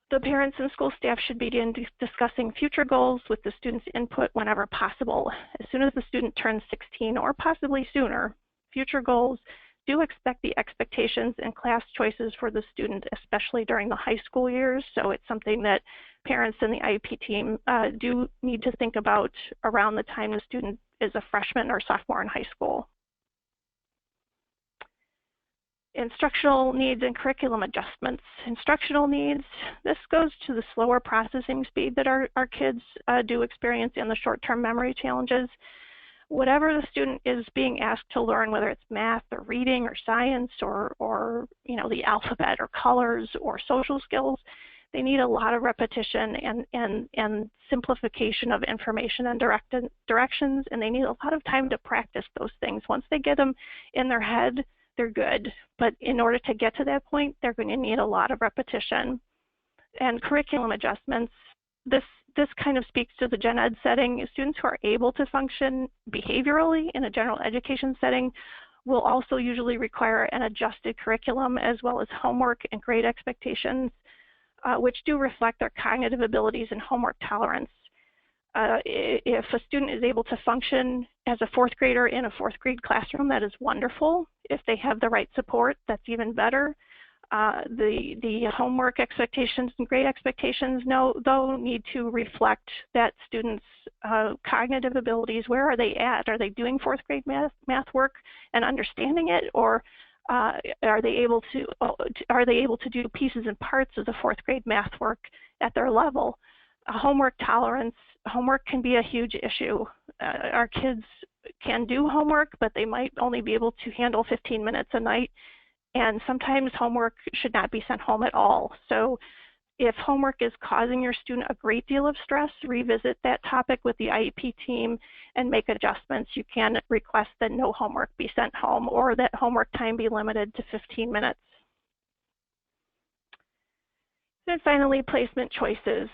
The parents and school staff should begin discussing future goals with the student's input whenever possible. As soon as the student turns 16 or possibly sooner, future goals do expect the expectations and class choices for the student, especially during the high school years. So it's something that parents and the IEP team do need to think about around the time the student is a freshman or sophomore in high school. Instructional needs and curriculum adjustments. Instructional needs, this goes to the slower processing speed that our kids do experience and the short-term memory challenges. Whatever the student is being asked to learn, whether it's math or reading or science or the alphabet or colors or social skills, they need a lot of repetition and simplification of information and directions, and they need a lot of time to practice those things. Once they get them in their head, they're good. But in order to get to that point, they're going to need a lot of repetition. And curriculum adjustments, this kind of speaks to the gen ed setting. Students who are able to function behaviorally in a general education setting will also usually require an adjusted curriculum as well as homework and grade expectations, which do reflect their cognitive abilities and homework tolerance. If a student is able to function as a fourth grader in a fourth grade classroom, that is wonderful. If they have the right support, that's even better. The homework expectations and grade expectations, though, need to reflect that student's cognitive abilities. Where are they at? Are they doing fourth grade math work and understanding it, or are they able to do pieces and parts of the fourth grade math work at their level? Homework tolerance. Homework can be a huge issue. Our kids can do homework, but they might only be able to handle 15 minutes a night, and sometimes homework should not be sent home at all. So if homework is causing your student a great deal of stress, revisit that topic with the IEP team and make adjustments. You can request that no homework be sent home or that homework time be limited to 15 minutes. And finally, placement choices.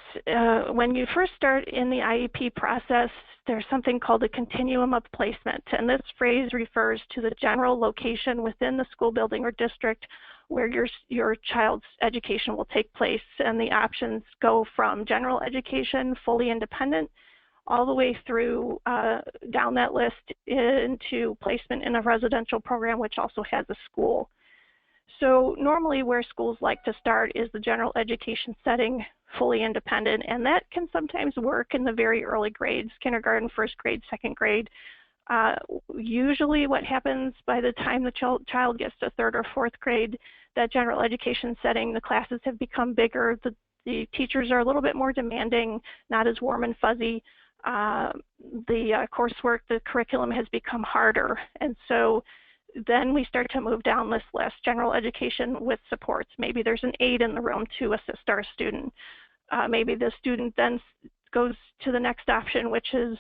When you first start in the IEP process, there's something called a continuum of placement, and this phrase refers to the general location within the school building or district where your child's education will take place, and the options go from general education, fully independent, all the way through down that list into placement in a residential program, which also has a school. So normally where schools like to start is the general education setting, fully independent, and that can sometimes work in the very early grades, kindergarten, first grade, second grade. Usually what happens by the time the child gets to third or fourth grade, that general education setting, the classes have become bigger, the teachers are a little bit more demanding, not as warm and fuzzy. The coursework, the curriculum has become harder, and so then we start to move down this list, general education with supports. Maybe there's an aide in the room to assist our student. Maybe the student then goes to the next option, which is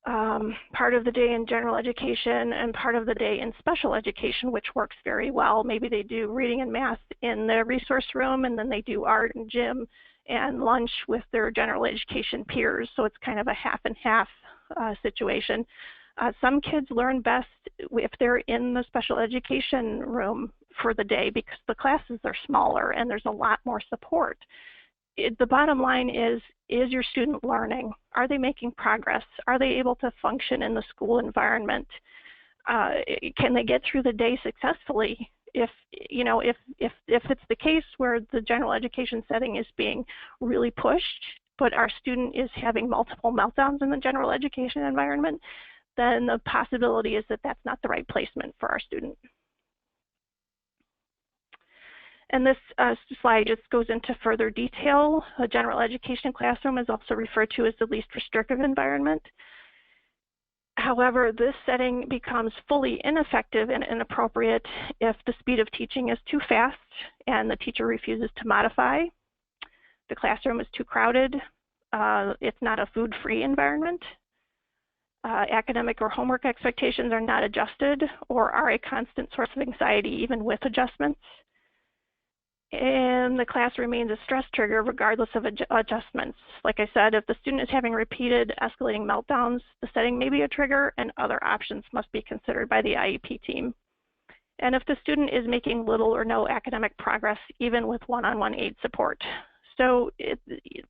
part of the day in general education and part of the day in special education, which works very well. Maybe they do reading and math in the resource room, and then they do art and gym and lunch with their general education peers. So it's kind of a half and half situation. Some kids learn best if they're in the special education room for the day because the classes are smaller and there's a lot more support. The bottom line is your student learning? Are they making progress? Are they able to function in the school environment? Can they get through the day successfully? If it's the case where the general education setting is being really pushed, but our student is having multiple meltdowns in the general education environment, then the possibility is that that's not the right placement for our student. And this slide just goes into further detail. A general education classroom is also referred to as the least restrictive environment. However, this setting becomes fully ineffective and inappropriate if the speed of teaching is too fast and the teacher refuses to modify. The classroom is too crowded. It's not a food-free environment. Academic or homework expectations are not adjusted or are a constant source of anxiety even with adjustments. And the class remains a stress trigger regardless of adjustments. Like I said, if the student is having repeated escalating meltdowns, the setting may be a trigger and other options must be considered by the IEP team. And if the student is making little or no academic progress, even with one-on-one aid support. So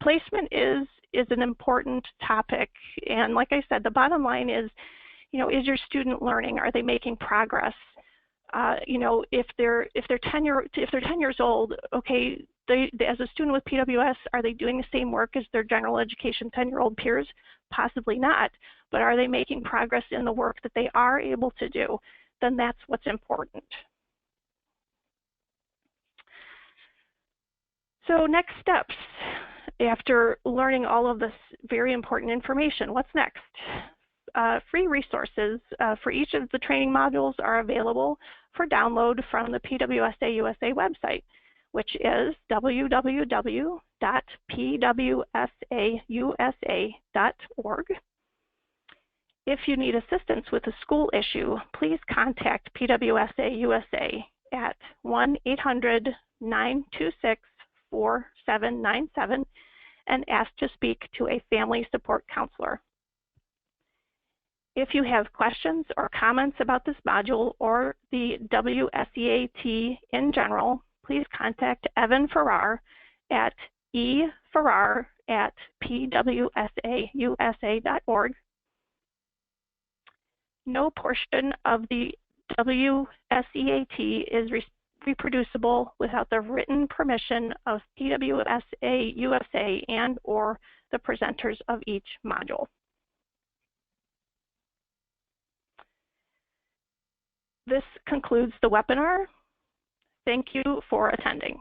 placement is an important topic. And like I said, the bottom line is, is your student learning? Are they making progress? You know, if they're 10 years old, okay, they as a student with PWS, are they doing the same work as their general education 10-year-old peers? Possibly not, but are they making progress in the work that they are able to do? Then that's what's important. So next steps, after learning all of this very important information, what's next? Free resources for each of the training modules are available for download from the PWSA USA website, which is www.pwsausa.org. If you need assistance with a school issue, please contact PWSA USA at 1-800-926-4797 and ask to speak to a family support counselor. If you have questions or comments about this module or the WSEAT in general, please contact Evan Farrar at efarrar@pwsausa.org. No portion of the WSEAT is reproducible without the written permission of PWSA USA and or the presenters of each module. This concludes the webinar. Thank you for attending.